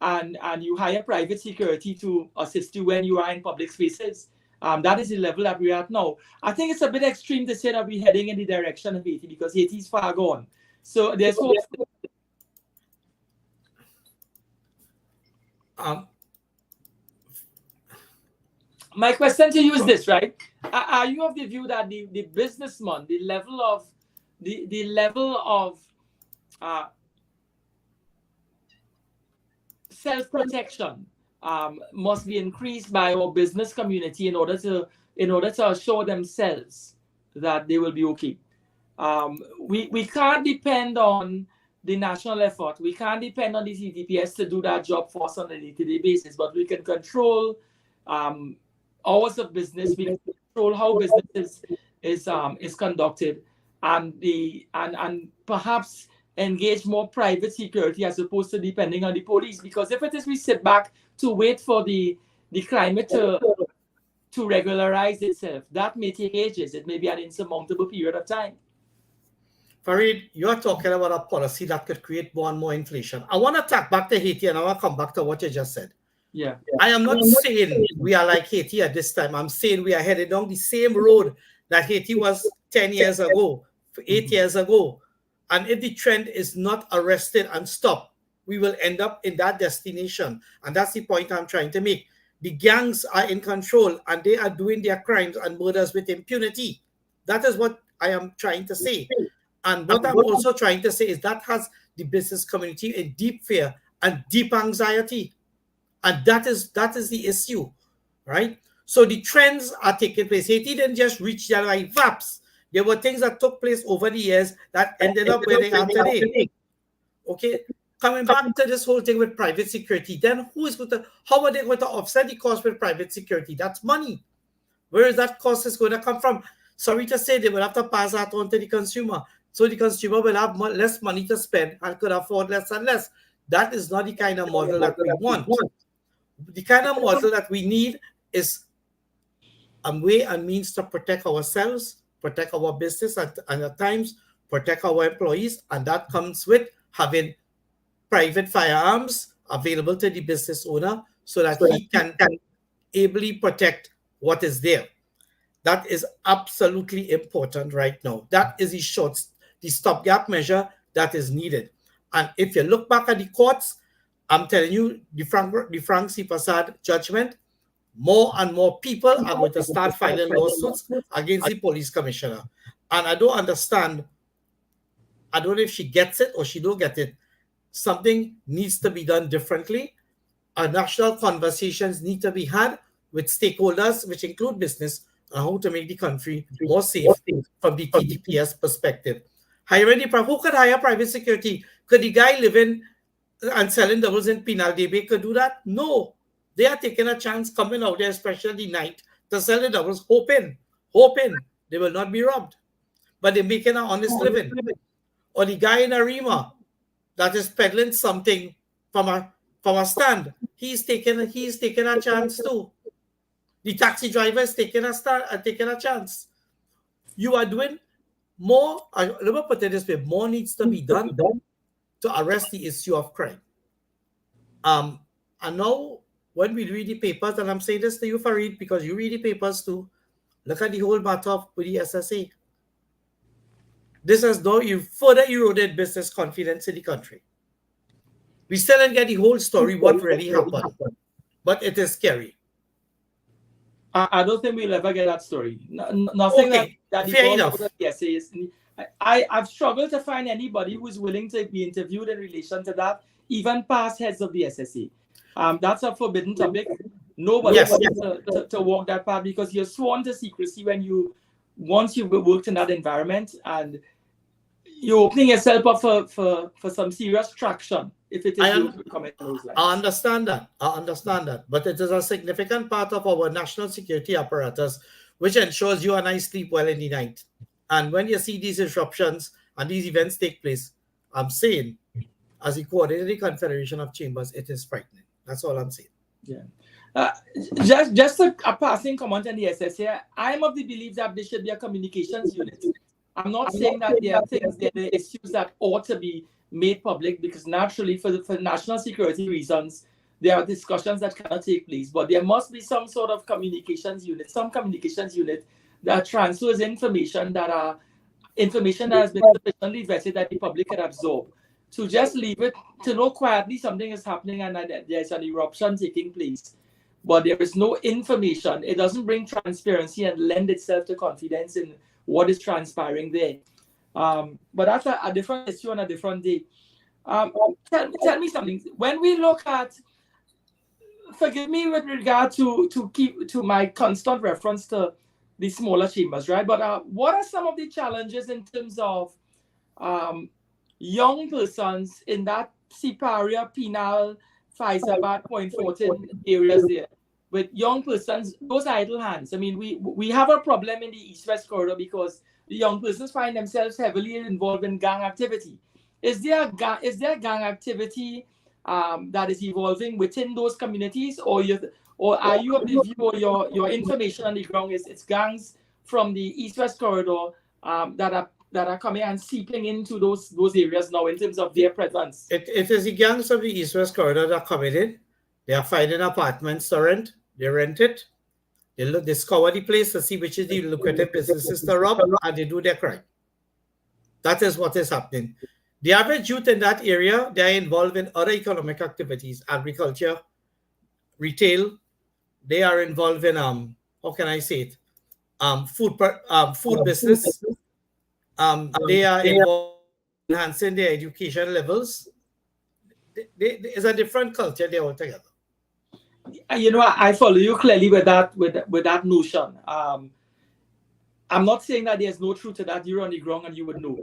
Speaker 3: and you hire private security to assist you when you are in public spaces. That is the level that we're at now. I think it's a bit extreme to say that we're heading in the direction of Haiti, because Haiti is far gone. So there's hope. My question to you is this, right? Are you of the view that the businessman, the level of self-protection must be increased by our business community in order to assure themselves that they will be okay? We can't depend on the national effort. We can't depend on the CTPS to do that job for us on a day-to-day basis, but we can control hours of business. We can control how business is conducted, and perhaps engage more private security as opposed to depending on the police. Because if it is we sit back to wait for the climate to regularize itself, that may take ages. It may be an insurmountable period of time.
Speaker 4: Farid, you're talking about a policy that could create more and more inflation. I want to talk back to Haiti, and I want to come back to what you just said.
Speaker 3: Yeah.
Speaker 4: I am not saying we are like Haiti at this time. I'm saying we are headed down the same road that Haiti was 10 years ago, 8 years ago. And if the trend is not arrested and stopped, we will end up in that destination. And that's the point I'm trying to make. the gangs are in control and they are doing their crimes and murders with impunity. That is what I am trying to say. And what I'm also trying to say is that has the business community in deep fear and deep anxiety. And that is the issue, right? So the trends are taking place. Haiti didn't just reach there like VAPs. There were things that took place over the years that ended up where they are today. Okay, coming back to this whole thing with private security, then how are they going to offset the cost with private security? That's money. Where is that cost is going to come from? Sorry to say, they will have to pass that on to the consumer. So the consumer will have less money to spend and could afford less and less. That is not the kind of model that we want. The kind of model that we need is a way and means to protect ourselves, protect our business, and at times protect our employees. And that comes with having private firearms available to the business owner so that he can ably protect what is there. That is absolutely important right now. That is the stopgap measure that is needed. And if you look back at the courts, I'm telling you, the Frank C. Prasad judgment, more and more people are going to start filing lawsuits against the police commissioner. And I don't understand. I don't know if she gets it or she don't get it. Something needs to be done differently. Our national conversations need to be had with stakeholders, which include business, on how to make the country more safe from the TTPS perspective. Hiring who could hire private security? Could the guy living and selling doubles in Pinal Debe could do that? No. They are taking a chance coming out there, especially night, to sell the doubles, hoping they will not be robbed. But they're making an honest living. Or the guy in Arima that is peddling something from a stand, he's taking a chance too. The taxi driver is taking a chance. You are doing more. Let me put it this way: more needs to be done to arrest the issue of crime. And now, when we read the papers, and I'm saying this to you, Farid, because you read the papers too, look at the whole matter with the SSA. This has now further eroded business confidence in the country. We still don't get the whole story, what really happened, but it is scary.
Speaker 3: I don't think we'll ever get that story. Nothing
Speaker 4: okay,
Speaker 3: that
Speaker 4: fair enough.
Speaker 3: The essays. I've struggled to find anybody who's willing to be interviewed in relation to that, even past heads of the SSA. That's a forbidden topic. Nobody wants to walk that path because you're sworn to secrecy once you've worked in that environment, and you're opening yourself up for some serious traction if it is comment on those lines.
Speaker 4: I understand that. But it is a significant part of our national security apparatus, which ensures you and I sleep well in the night. And when you see these disruptions and these events take place, I'm saying, as the coordinator of the Confederation of Chambers, it is frightening. That's all I'm saying.
Speaker 3: Yeah. Just a passing comment on the SSA. I'm of the belief that there should be a communications unit. I'm not saying that there are issues that ought to be made public, because naturally, for national security reasons, there are discussions that cannot take place. But there must be some sort of communications unit, that transfers information that has been sufficiently vetted that the public can absorb. To just leave it, to know quietly something is happening and that there's an eruption taking place, but there is no information, it doesn't bring transparency and lend itself to confidence in what is transpiring there. But that's a different issue on a different day. Tell me something. When we look at, forgive me with regard to my constant reference to the smaller chambers, right? But what are some of the challenges in terms of young persons in that Siparia, Penal, Faizabad, Point Fortin areas there, with young persons, those idle hands? I mean, we have a problem in the East-West corridor because the young persons find themselves heavily involved in gang activity. Is there gang activity that is evolving within those communities, or are you of the view, or your information on the ground is it's gangs from the East-West corridor that are coming and seeping into those areas now in terms of their presence?
Speaker 4: It is the gangs of the East-West corridor that are coming in. They are finding apartments to rent. They rent it. They scour the place to see which is the lucrative businesses to rob, and they do their crime. That is what is happening. The average youth in that area, they are involved in other economic activities, agriculture, retail, they are involved in how can I say it, food business. They are involved in enhancing their education levels. It's a different culture there altogether.
Speaker 3: You know, I follow you clearly with that notion. I'm not saying that there's no truth to that. You're on the ground and you would know.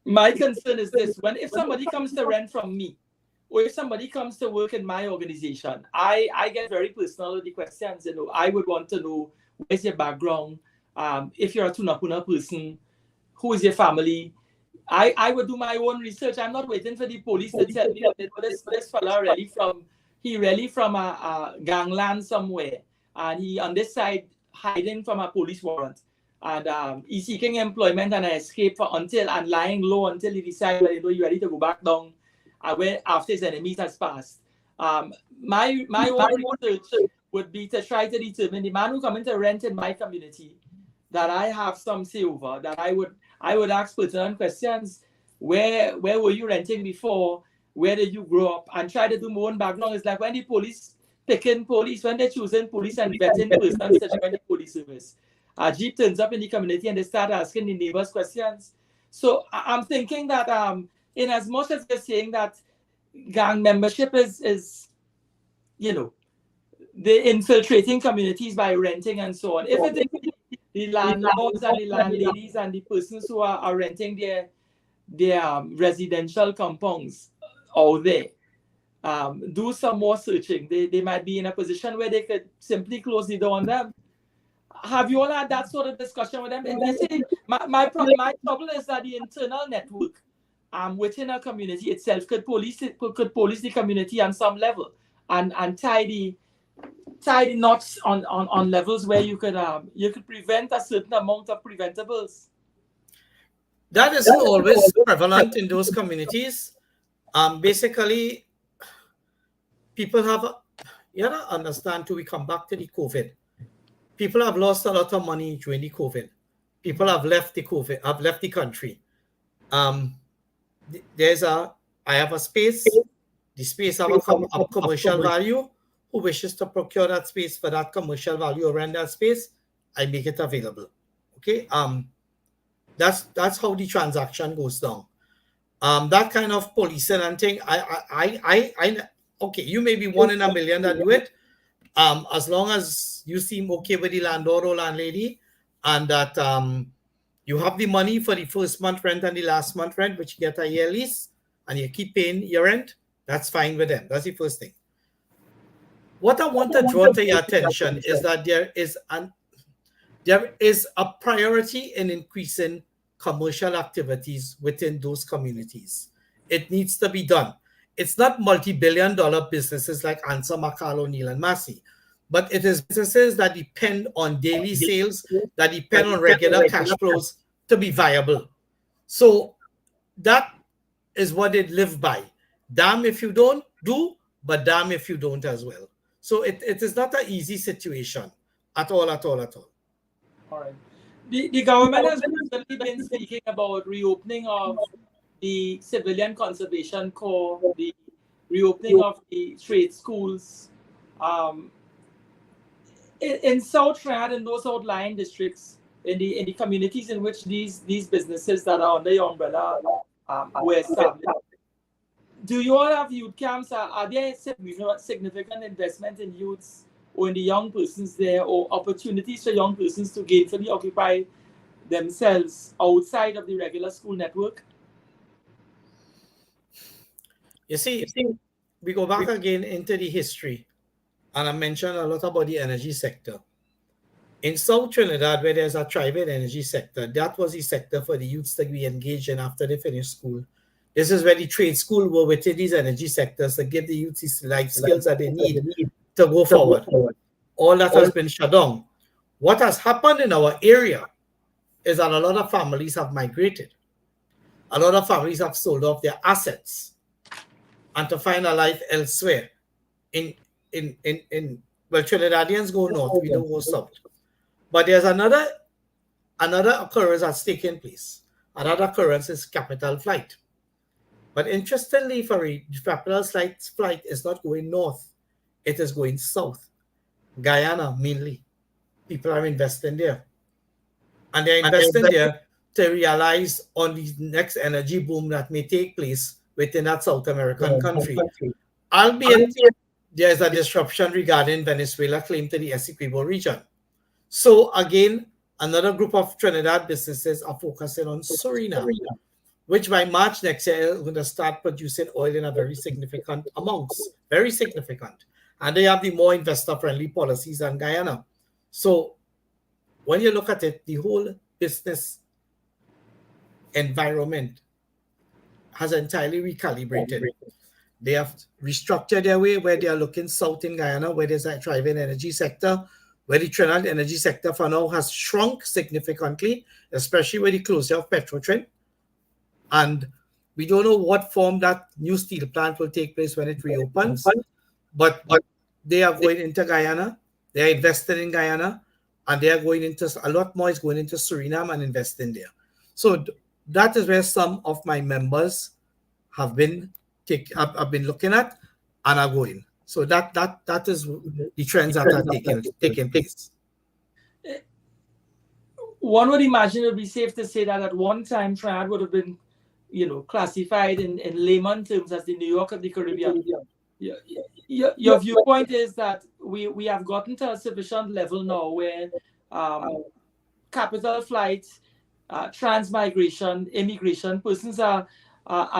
Speaker 3: My concern is this: if somebody comes to rent from me, or if somebody comes to work in my organization, I get very personal with the questions. You know, I would want to know where's your background. If you're a Tunapuna person, who is your family? I would do my own research. I'm not waiting for the police to tell me that this fella really from a gangland somewhere, and he on this side hiding from a police warrant, and he's seeking employment and escape and lying low until he decides, well, you know, you're ready to go back down where after his enemies has passed. My own research would be to try to determine the man who come into rent in my community that I have some say over, that I would ask pertinent questions. Where were you renting before? Where did you grow up? And try to do my own background. It's like when the police picking police, when they're choosing police and vetting persons to join the police service. A Jeep turns up in the community and they start asking the neighbors questions. So I'm thinking that in as much as we're saying that gang membership is, you know, the infiltrating communities by renting and so on. If it is the landlords and the landladies and the persons who are renting their residential compounds out there, do some more searching. They might be in a position where they could simply close the door on them. Have you all had that sort of discussion with them? And you see, my trouble is that the internal network within a community itself could police the community on some level and tie the knots on levels where you could prevent a certain amount of preventables.
Speaker 4: That isn't always prevalent in those communities. Basically, people you have to understand too, we come back to the COVID. People have lost a lot of money during the COVID. People have left the country. I have a space. The space have a commercial value. Who wishes to procure that space for that commercial value or rent that space, I make it available. Okay. That's how the transaction goes down. That kind of policing and thing, okay, you may be 1 in a million that do it. As long as you seem okay with the landlord or landlady and that you have the money for the first month rent and the last month rent, which you get a year lease, and you keep paying your rent, that's fine with them. That's the first thing. What I want to draw to your attention is that there is a priority in increasing commercial activities within those communities. It needs to be done. It's not multi-billion-dollar businesses like Ansa, Makal, O'Neill, and Massey, but it is businesses that depend on daily sales, that depend on regular cash flows to be viable. So that is what it live by. Damn if you don't do, but damn if you don't as well. So it is not an easy situation at all.
Speaker 3: All right. The government has recently been speaking about reopening of the Civilian Conservation Corps, the reopening of the trade schools. In South Trinidad, in those outlying districts, in the communities in which these businesses that are under your umbrella were established, do you all have youth camps? Are there significant investment in youths or in the young persons there, or opportunities for young persons to gainfully occupy themselves outside of the regular school network?
Speaker 4: You see, we go back again into the history, and I mentioned a lot about the energy sector. In South Trinidad, where there's a private energy sector, that was the sector for the youths to be engaged in after they finish school. This is where the trade school were within these energy sectors to give the youth the life skills that they need to go forward. All that has been shut down. What has happened in our area is that a lot of families have migrated. A lot of families have sold off their assets and to find a life elsewhere. Well, Trinidadians go north, we don't go south. But there's another occurrence that's taken place. Another occurrence is capital flight. But interestingly, for capital flight is not going north, it is going south. Guyana mainly. People are investing there. And they're investing there to realize on the next energy boom that may take place within that South American country. Albeit there's a disruption regarding Venezuela claim to the Essequibo region. So again, another group of Trinidad businesses are focusing on Suriname, which by March next year is going to start producing oil in a very significant amounts, very significant. And they have the more investor-friendly policies than Guyana. So when you look at it, the whole business environment has entirely recalibrated. They have restructured their way where they are looking south in Guyana, where there's a thriving energy sector, where the Trinidad energy sector for now has shrunk significantly, especially with the closure of Petrotrin. And we don't know what form that new steel plant will take place when it reopens, but they are going into Guyana, they are invested in Guyana, and they are going into, a lot more is going into Suriname and investing there. So that is where some of my members have been looking at and are going. So that is the trends that are taking place.
Speaker 3: One would imagine it would be safe to say that at one time Trinidad would have been, classified in layman terms as the New York of the Caribbean. Your viewpoint is that we have gotten to a sufficient level now where capital flights, transmigration, immigration, persons are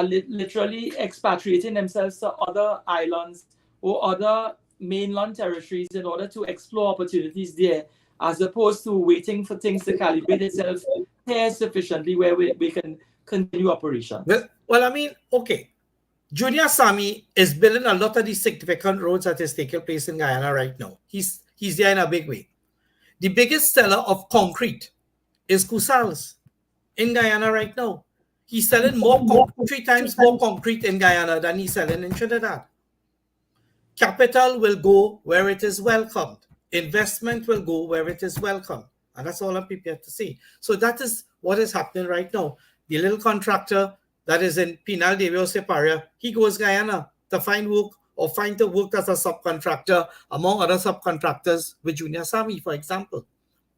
Speaker 3: literally expatriating themselves to other islands or other mainland territories in order to explore opportunities there, as opposed to waiting for things to calibrate itself here sufficiently where we can continue operations.
Speaker 4: Well, I mean, okay. Junior Sami is building a lot of these significant roads that is taking place in Guyana right now. He's there in a big way. The biggest seller of concrete is Cusals in Guyana right now. He's selling 3 times more concrete in Guyana than he's selling in Trinidad. Capital will go where it is welcomed. Investment will go where it is welcomed. And that's all I'm prepared to say. So that is what is happening right now. The little contractor that is in Pinal de Rio Separia, he goes Guyana to find work or find the work as a subcontractor among other subcontractors with Junior Sami, for example.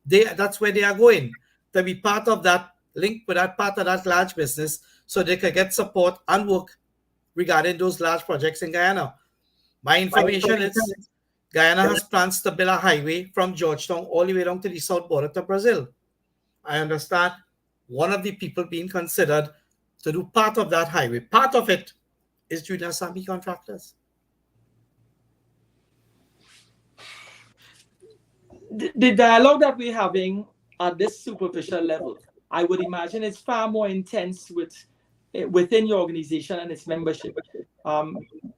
Speaker 4: That's where they are going, to be part of that link with that part of that large business so they can get support and work regarding those large projects in Guyana. My information is Guyana has plans to build a highway from Georgetown all the way down to the south border to Brazil. I understand one of the people being considered to do part of that highway. Part of it is Junior Sami contractors.
Speaker 3: The dialogue that we're having at this superficial level, I would imagine it's far more intense within your organization and its membership.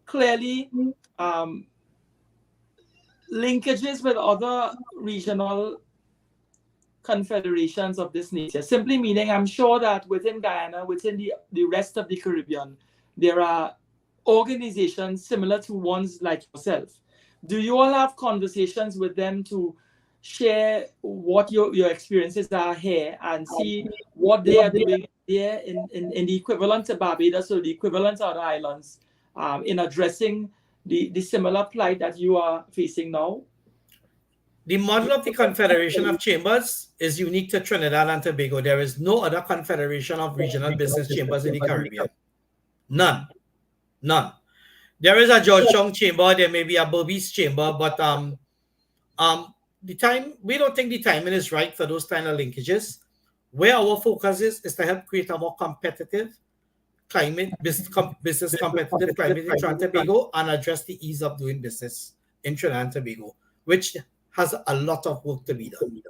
Speaker 3: Clearly, linkages with other regional confederations of this nature, simply meaning I'm sure that within Guyana, within the rest of the Caribbean, there are organizations similar to ones like yourself. Do you all have conversations with them to share what your experiences are here and see what they are doing there in the equivalent to Barbados or the equivalent to other islands in addressing the similar plight that you are facing now?
Speaker 4: The model of the Confederation of Chambers is unique to Trinidad and Tobago. There is no other confederation of regional business chambers in the Caribbean. None. There is a Georgetown chamber, there may be a Berbice chamber, but we don't think the timing is right for those kind of linkages. Where our focus is to help create a more competitive business competitive climate in Trinidad and Tobago and address the ease of doing business in Trinidad and Tobago, which has a lot of work to be done.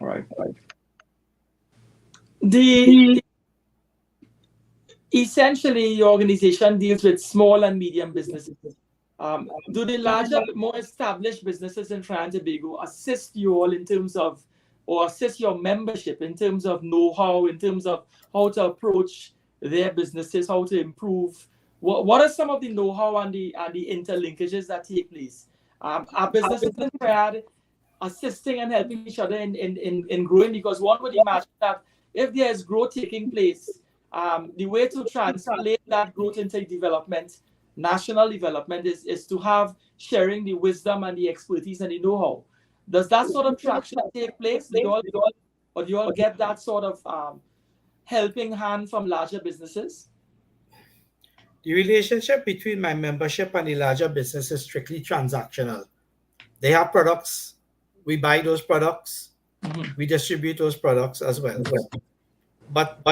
Speaker 3: Right. Essentially, your organization deals with small and medium businesses. Do the larger, more established businesses in Trinidad and Tobago assist you all in terms of, or assist your membership in terms of know-how, in terms of how to approach their businesses, how to improve? What are some of the know-how and the interlinkages that take place? Are businesses in Trinidad assisting and helping each other in growing? Because one would imagine that if there is growth taking place, the way to translate that growth into development national development is to have sharing the wisdom and the expertise and the know-how. Does that sort of traction take place? Or do you all get that sort of helping hand from larger businesses?
Speaker 4: The relationship between my membership and the larger business is strictly transactional. They have products, we buy those products, we distribute those products as well. But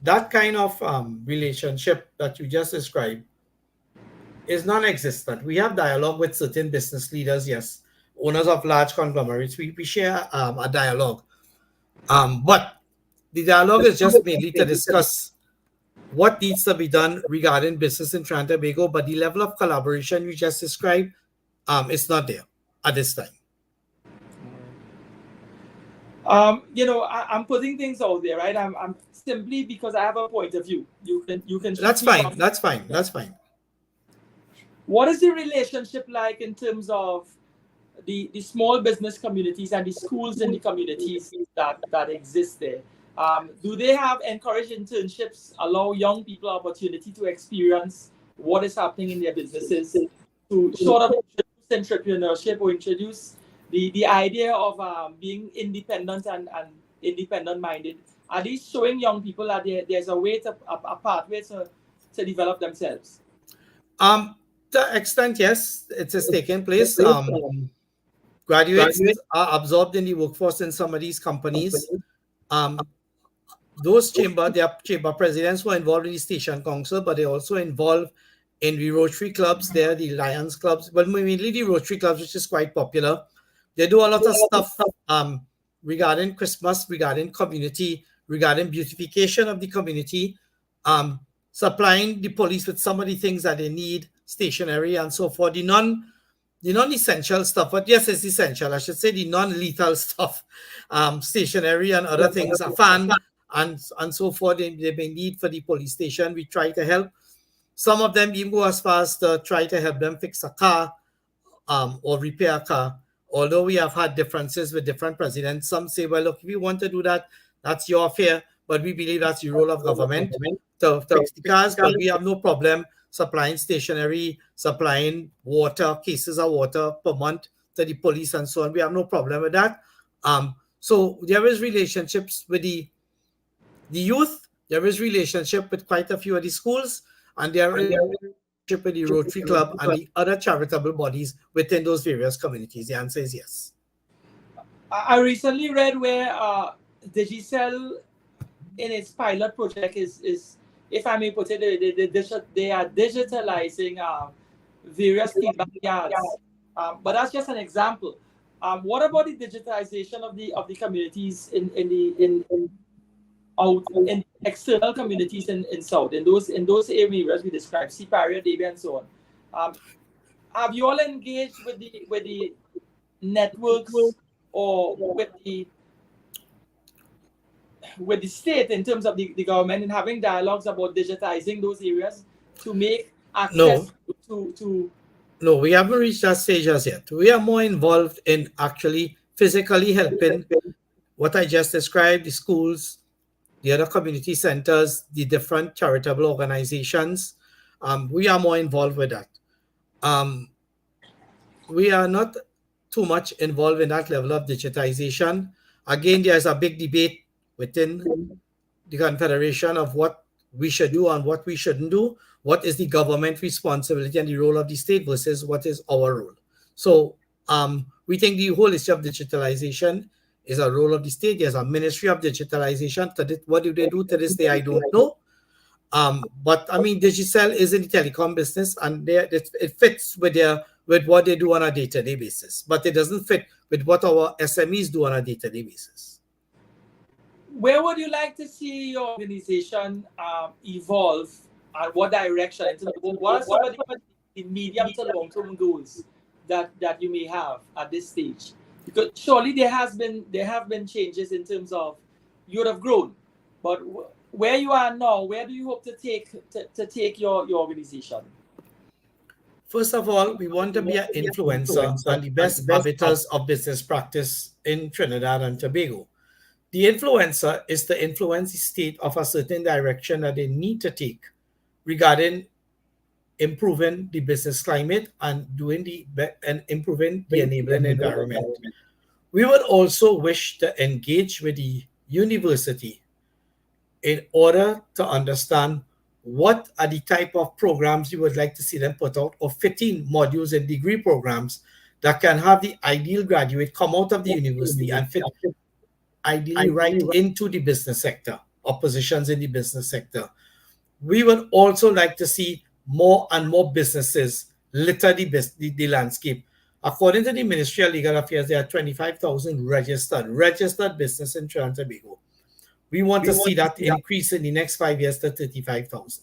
Speaker 4: that kind of relationship that you just described is non-existent. We have dialogue with certain business leaders, yes, owners of large conglomerates. We share a dialogue, but the dialogue is just mainly to discuss what needs to be done regarding business in Trinidad and Tobago. But the level of collaboration you just described is not there at this time.
Speaker 3: I'm putting things out there, right? I'm simply because I have a point of view. You can.
Speaker 4: That's fine. That's fine. That's fine.
Speaker 3: What is the relationship like in terms of the small business communities and the schools in the communities that exist there? Do they have encouraged internships, allow young people opportunity to experience what is happening in their businesses, to sort of introduce entrepreneurship or introduce the idea of being independent and independent minded? Are these showing young people that there's a way a pathway to develop themselves?
Speaker 4: To extent, yes, it is taking place. Graduates are absorbed in the workforce in some of these companies. Their chamber presidents were involved in the station council, but they also involved in the Rotary clubs there, the Lions clubs, but mainly the Rotary clubs, which is quite popular. They do a lot of stuff regarding Christmas, regarding community, regarding beautification of the community, supplying the police with some of the things that they need, stationery and so forth. The non-essential stuff, but yes, it's essential. I should say the non-lethal stuff, stationery and other things, a fan and so forth. They may need for the police station. We try to help. Some of them even go as far as to try to help them fix a car or repair a car. Although we have had differences with different presidents, some say, well, look, if you want to do that, that's your affair. But we believe that's the role of government to fix the cars. But we have no problem supplying stationery, supplying water, cases of water per month to the police and so on. We have no problem with that. So there is relationships with the youth. There is relationship with quite a few of the schools. And there is relationship with the Rotary Club and the other charitable bodies within those various communities. The answer is yes.
Speaker 3: I recently read where Digicel in its pilot project is if I may put it, they are digitalizing various feedback yards. But that's just an example. What about the digitization of the communities in external communities in South, in those areas we described, Siparia, Davie, and so on? Have you all engaged with the networks or with the state in terms of the government in having dialogues about digitizing those areas to make access to
Speaker 4: No, we haven't reached that stage as yet. We are more involved in actually physically helping what I just described, the schools, the other community centers, the different charitable organizations. We are more involved with that. We are not too much involved in that level of digitization. Again, there's a big debate within the Confederation of what we should do and what we shouldn't do. What is the government responsibility and the role of the state versus what is our role? So we think the whole issue of digitalization is a role of the state. There's a Ministry of Digitalization. What do they do to this day? I don't know. But I mean, Digicel is in the telecom business, and it fits with what they do on a day-to-day basis. But it doesn't fit with what our SMEs do on a day-to-day basis.
Speaker 3: Where would you like to see your organization evolve, and what direction? What are some of the medium to long-term goals that you may have at this stage? Because surely there have been changes in terms of you would have grown, but where you are now, where do you hope to take your organization?
Speaker 4: First of all, we want to be an influencer and the best arbiters of business practice in Trinidad and Tobago. The influencer is to influence the state of a certain direction that they need to take regarding improving the business climate and improving the enabling environment. We would also wish to engage with the university in order to understand what are the type of programs you would like to see them put out, or 15 modules and degree programs that can have the ideal graduate come out of the university and fit ideally right into the business sector or positions in the business sector. We would also like to see more and more businesses litter the landscape. According to the Ministry of Legal Affairs, there are 25,000 registered business in Trinidad and Tobago. We want to see that increase in the next 5 years to 35,000.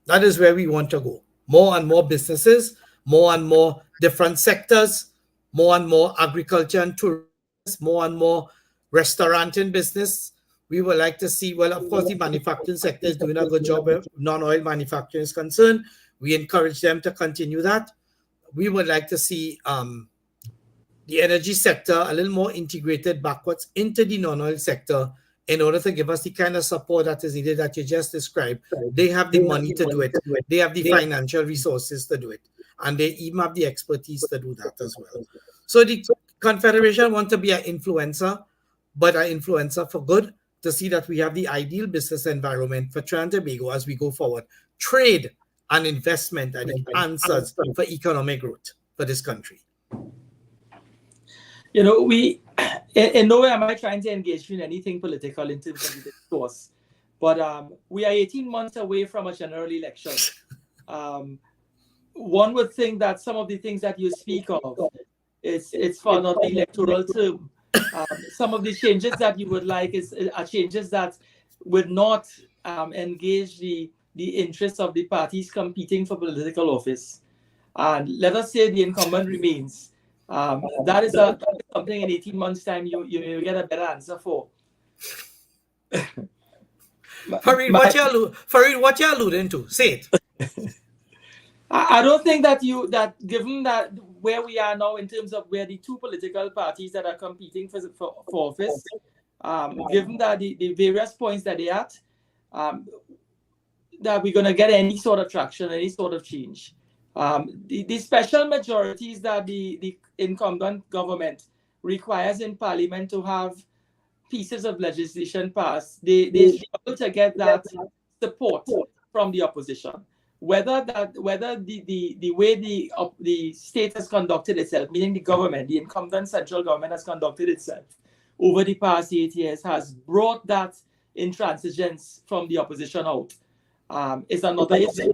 Speaker 4: That is where we want to go. More and more businesses, more and more different sectors, more and more agriculture and tourism, more and more restaurant and business. We would like to see, well, of course, the manufacturing sector is doing a good job where non-oil manufacturing is concerned. We encourage them to continue that. We would like to see the energy sector a little more integrated backwards into the non-oil sector in order to give us the kind of support that is needed that you just described. They have the money to do it. They have the financial resources to do it. And they even have the expertise to do that as well. So the Confederation wants to be an influencer, but an influencer for good, to see that we have the ideal business environment for Trinidad and Tobago as we go forward. Trade and investment are the answers for economic growth for this country.
Speaker 3: You know, we, in no way am I trying to engage in anything political in terms of the discourse, but we are 18 months away from a general election. One would think that some of the things that you speak of, it's for another electoral term. Some of the changes that you would like are changes that would not engage the interests of the parties competing for political office. And let us say the incumbent remains. That is something in 18 months' time you get a better answer for.
Speaker 4: Farid, what you alluding to? Say it.
Speaker 3: I don't think that given that where we are now in terms of where the two political parties that are competing for office, given that the various points that they're at, that we're going to get any sort of traction, any sort of change. The special majorities that the incumbent government requires in Parliament to have pieces of legislation passed, they struggle to get that support from the opposition. Whether the way the state has conducted itself, meaning the government, the incumbent central government has conducted itself over the past 8 years, has brought that intransigence from the opposition out, is another issue.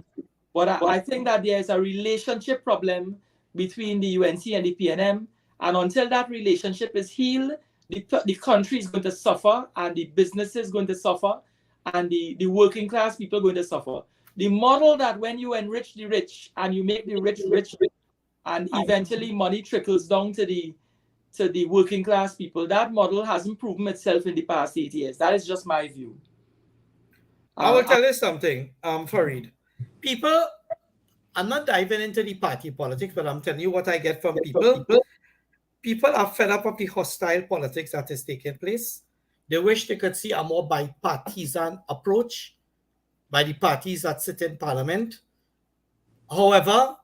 Speaker 3: But I think that there is a relationship problem between the UNC and the PNM, and until that relationship is healed, the country is going to suffer, and the businesses going to suffer, and the working class people are going to suffer. The model that when you enrich the rich and you make the rich rich, and eventually money trickles down to the working class people, that model hasn't proven itself in the past 8 years. That is just my view.
Speaker 4: I will tell you something, Farid. People, I'm not diving into the party politics, but I'm telling you what I get from people. People are fed up of the hostile politics that is taking place. They wish they could see a more bipartisan approach by the parties that sit in Parliament. However,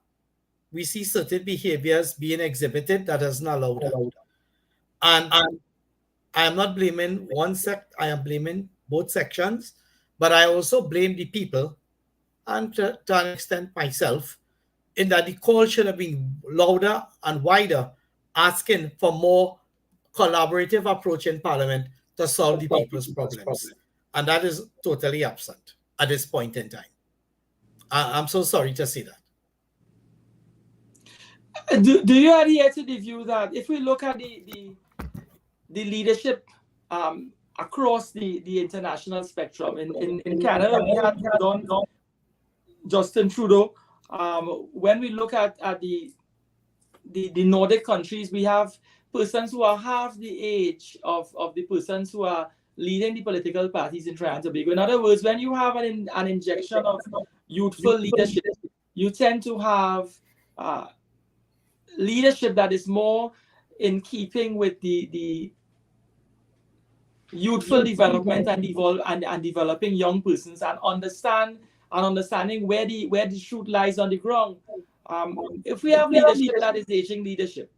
Speaker 4: we see certain behaviors being exhibited that doesn't allow that. And I am not blaming one sect, I am blaming both sections, but I also blame the people, and to an extent myself, in that the call should have been louder and wider, asking for more collaborative approach in Parliament to solve the people's problems. And that is totally absent at this point in time. I'm so sorry to say that.
Speaker 3: Do you adhere to the view that if we look at the leadership across the international spectrum, in Canada we had Justin Trudeau. When we look at the Nordic countries, we have persons who are half the age of the persons who are leading the political parties in Trinidad and Tobago. In other words, when you have an injection of youthful leadership, you tend to have leadership that is more in keeping with the youthful development and developing young persons, and understand and understanding where the truth lies on the ground. If we have leadership that is aging leadership,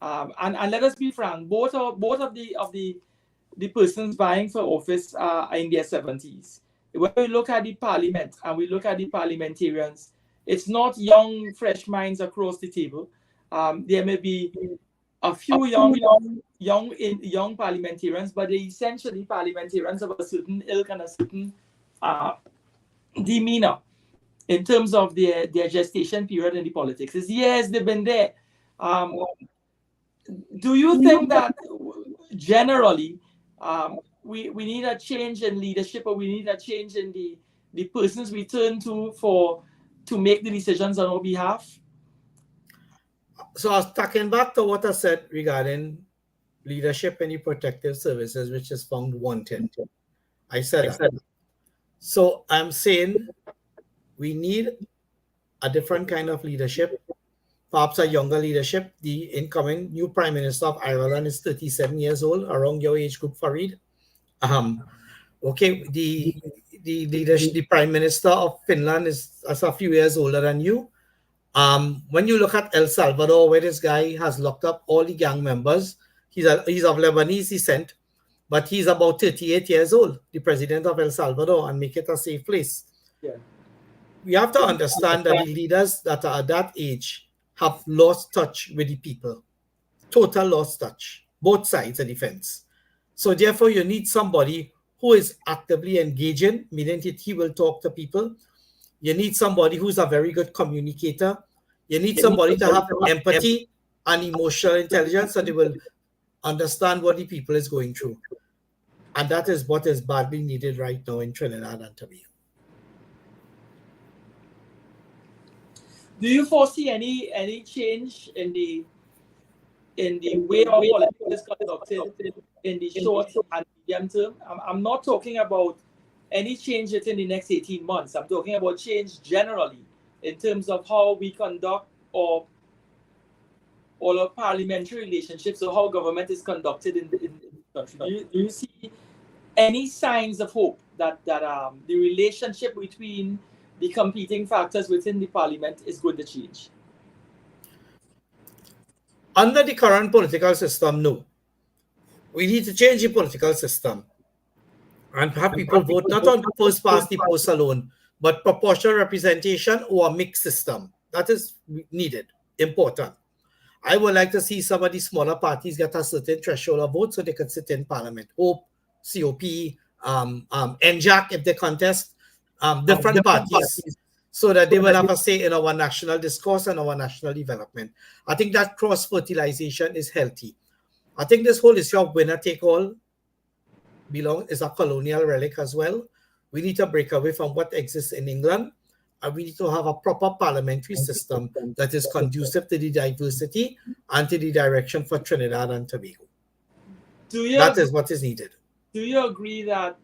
Speaker 3: and let us be frank, both of the persons vying for office are in their 70s. When we look at the parliament and we look at the parliamentarians, it's not young, fresh minds across the table. There may be a few young parliamentarians, but they're essentially parliamentarians of a certain ilk and a certain demeanor in terms of their gestation period in the politics. It's years they've been there. Do you think that generally we need a change in leadership, or we need a change in the persons we turn to make the decisions on our behalf?
Speaker 4: So I was talking back to what I said regarding leadership in the protective services, which is found wanted. I said that. So I'm saying we need a different kind of leadership, perhaps a younger leadership. The incoming new Prime Minister of Ireland is 37 years old, around your age group, Farid. Okay, the Prime Minister of Finland is a few years older than you. When you look at El Salvador, where this guy has locked up all the gang members, he's of Lebanese descent, but he's about 38 years old, the president of El Salvador, and make it a safe place.
Speaker 3: Yeah.
Speaker 4: We have to understand that the leaders that are at that age have lost touch with the people. Total lost touch, both sides of the fence. So therefore, you need somebody who is actively engaging, meaning that he will talk to people. You need somebody who's a very good communicator. You need somebody to have empathy and emotional intelligence, so they will understand what the people is going through. And that is what is badly needed right now in Trinidad and Tobago.
Speaker 3: Do you foresee any change in the way our politics is conducted in the short and medium term? I'm not talking about any change within the next 18 months. I'm talking about change generally in terms of how we conduct all our parliamentary relationships, or how government is conducted in the country. Do you see any signs of hope that the relationship between the competing factors within the parliament is going to change?
Speaker 4: Under the current political system, no. We need to change the political system and have people vote not on first past the post alone, but proportional representation or a mixed system. That is needed, important. I would like to see some of the smaller parties get a certain threshold of votes so they could sit in parliament. Hope, COP, NJAC if they contest, different parties, so that they will have a say in our national discourse and our national development. I think that cross-fertilization is healthy. I think this whole issue of winner-take-all is a colonial relic as well. We need to break away from what exists in England, and we need to have a proper parliamentary system that is conducive to the diversity and to the direction for Trinidad and Tobago. That is what is needed.
Speaker 3: Do you agree that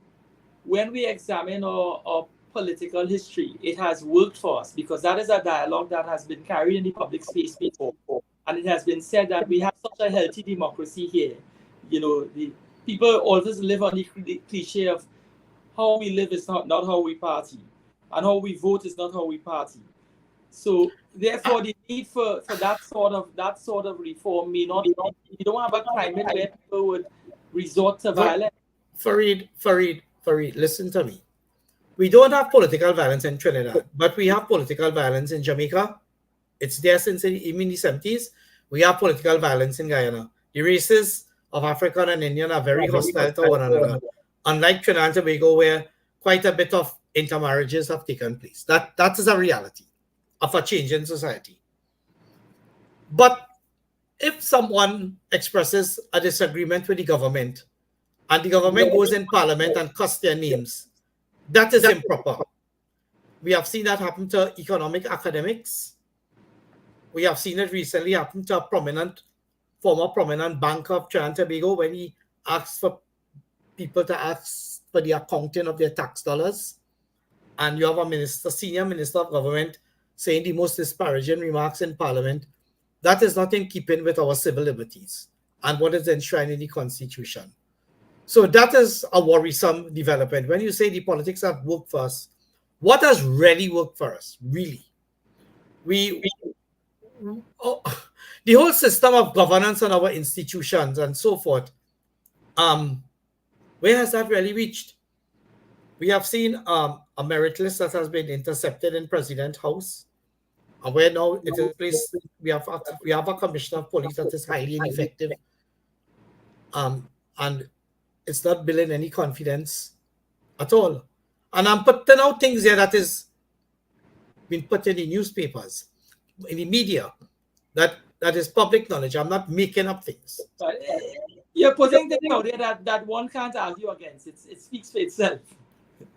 Speaker 3: when we examine our political history, it has worked for us? Because that is a dialogue that has been carried in the public space before. And it has been said that we have such a healthy democracy here. You know, the people always live on the cliche of how we live is not how we party, and how we vote is not how we party. So therefore, the need for that sort of reform may not. You don't have a climate where people would resort to violence.
Speaker 4: Farid, listen to me. We don't have political violence in Trinidad, but we have political violence in Jamaica. It's there since even the 70s. We have political violence in Guyana. The races of African and Indian are very hostile to one another, unlike Trinidad and Tobago, where quite a bit of intermarriages have taken place. That is a reality of a change in society. But if someone expresses a disagreement with the government, and the government goes in parliament and cuss their names, that is improper. We have seen that happen to economic academics. We have seen it recently happen to a former prominent banker of Trinidad and Tobago when he asked for people to ask for the accounting of their tax dollars. And you have a senior minister of government saying the most disparaging remarks in parliament. That is not in keeping with our civil liberties and what is enshrined in the Constitution. So that is a worrisome development. When you say the politics have worked for us, what has really worked for us? Really, we oh, the whole system of governance and our institutions and so forth. Where has that really reached? We have seen a merit list that has been intercepted in President House, and where now it is placed. We have a commissioner of police that is highly ineffective, and it's not building any confidence at all. And I'm putting out things here that is been put in the newspapers, in the media, that is public knowledge. I'm not making up things.
Speaker 3: But you're putting things out there that one can't argue against. It speaks for itself.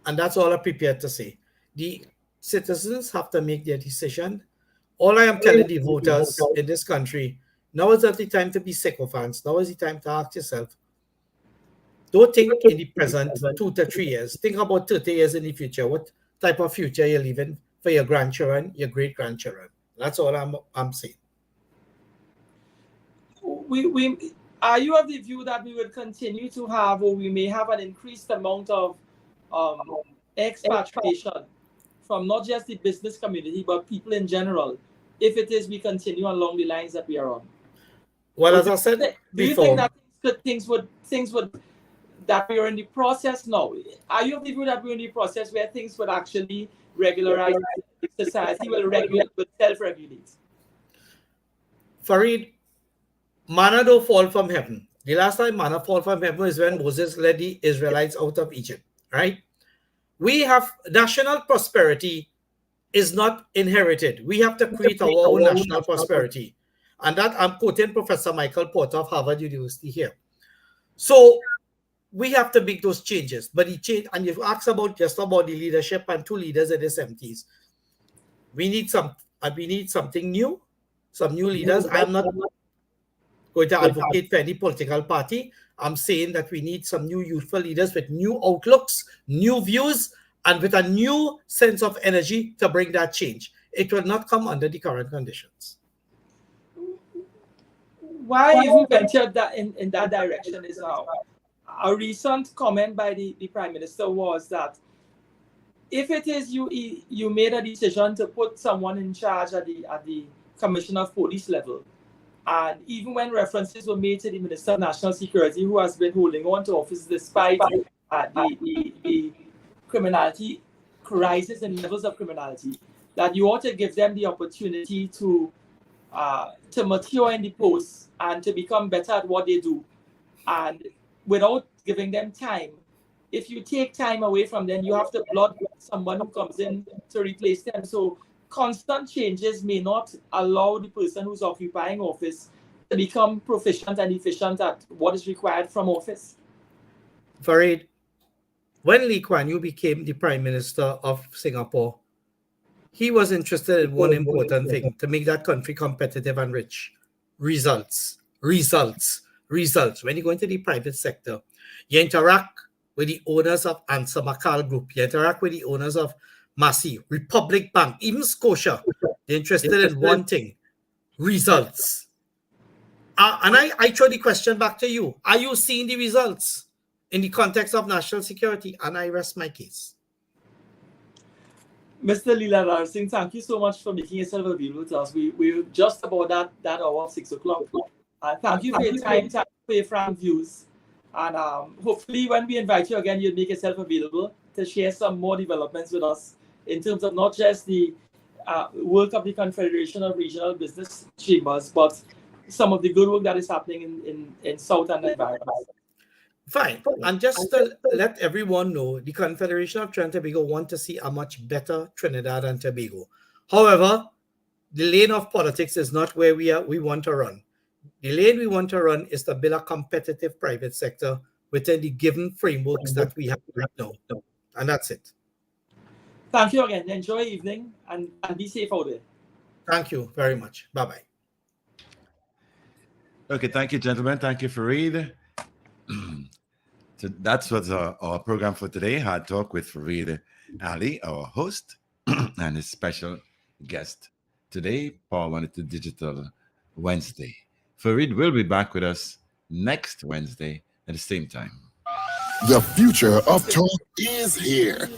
Speaker 4: And that's all I'm prepared to say. The citizens have to make their decision. All I am telling the voters in this country, now is not the time to be sycophants. Now is the time to ask yourself, don't think in the present 2 to 3 years. Think about 30 years in the future. What type of future you're leaving for your grandchildren, your great-grandchildren. That's all I'm saying.
Speaker 3: Are you of the view that we will continue to have, or we may have an increased amount of expatriation from not just the business community, but people in general, if it is we continue along the lines that we are on?
Speaker 4: Well, as I said
Speaker 3: do you
Speaker 4: before,
Speaker 3: think that things would that we are in the process now? Are you of the view that we're in the process where things would actually regularize, society will regulate, will self-regulate?
Speaker 4: Farid, manna don't fall from heaven. The last time manna fall from heaven is when Moses led the Israelites out of Egypt, right? We have national prosperity is not inherited. We have to create our own national prosperity. And that I'm quoting Professor Michael Porter of Harvard University here. So we have to make those changes. But the change, and you've asked about just about the leadership and 2 leaders in the 70s. We need something new, some new leaders. I'm not going to advocate for any political party. I'm saying that we need some new youthful leaders with new outlooks, new views, and with a new sense of energy to bring that change. It will not come under the current conditions.
Speaker 3: Why you ventured that in that direction is a recent comment by the Prime Minister was that if it is you made a decision to put someone in charge at the Commissioner of Police level, and even when references were made to the Minister of National Security, who has been holding on to office despite the criminality crisis and levels of criminality, that you ought to give them the opportunity to mature in the post and to become better at what they do. And without giving them time, if you take time away from them, you have to blood someone who comes in to replace them. So constant changes may not allow the person who's occupying office to become proficient and efficient at what is required from office.
Speaker 4: Farid, when Lee Kuan Yew became the Prime Minister of Singapore, he was interested in one important thing, to make that country competitive and rich. Results. When you go into the private sector, you interact with the owners of Answer Makal Group, you interact with the owners of Massey, Republic Bank, even Scotia. They're interested in one thing, results. And I throw the question back to you. Are you seeing the results in the context of national security? And I rest my case.
Speaker 3: Mr. Leela Singh, thank you so much for making yourself available to us. We're just about that hour of 6 o'clock. Thank you for your time, thank you for your frank views. And hopefully when we invite you again, you'll make yourself available to share some more developments with us in terms of not just the work of the Confederation of Regional Business Chambers, but some of the good work that is happening in South and environment.
Speaker 4: Fine. And just to let everyone know, the Confederation of Trinidad and Tobago want to see a much better Trinidad and Tobago. However, the lane of politics is not where we want to run. The lane we want to run is to build a competitive private sector within the given frameworks that we have right now. And that's it.
Speaker 3: Thank you again. Enjoy your evening and be safe out there.
Speaker 4: Thank you very much. Bye-bye.
Speaker 2: Okay, thank you, gentlemen. Thank you, Farid. So that's what's our program for today. Hard Talk with Farid Ali, our host, and his special guest today, Paul Wanted to Digital Wednesday. Farid will be back with us next Wednesday at the same time.
Speaker 1: The future of talk is here.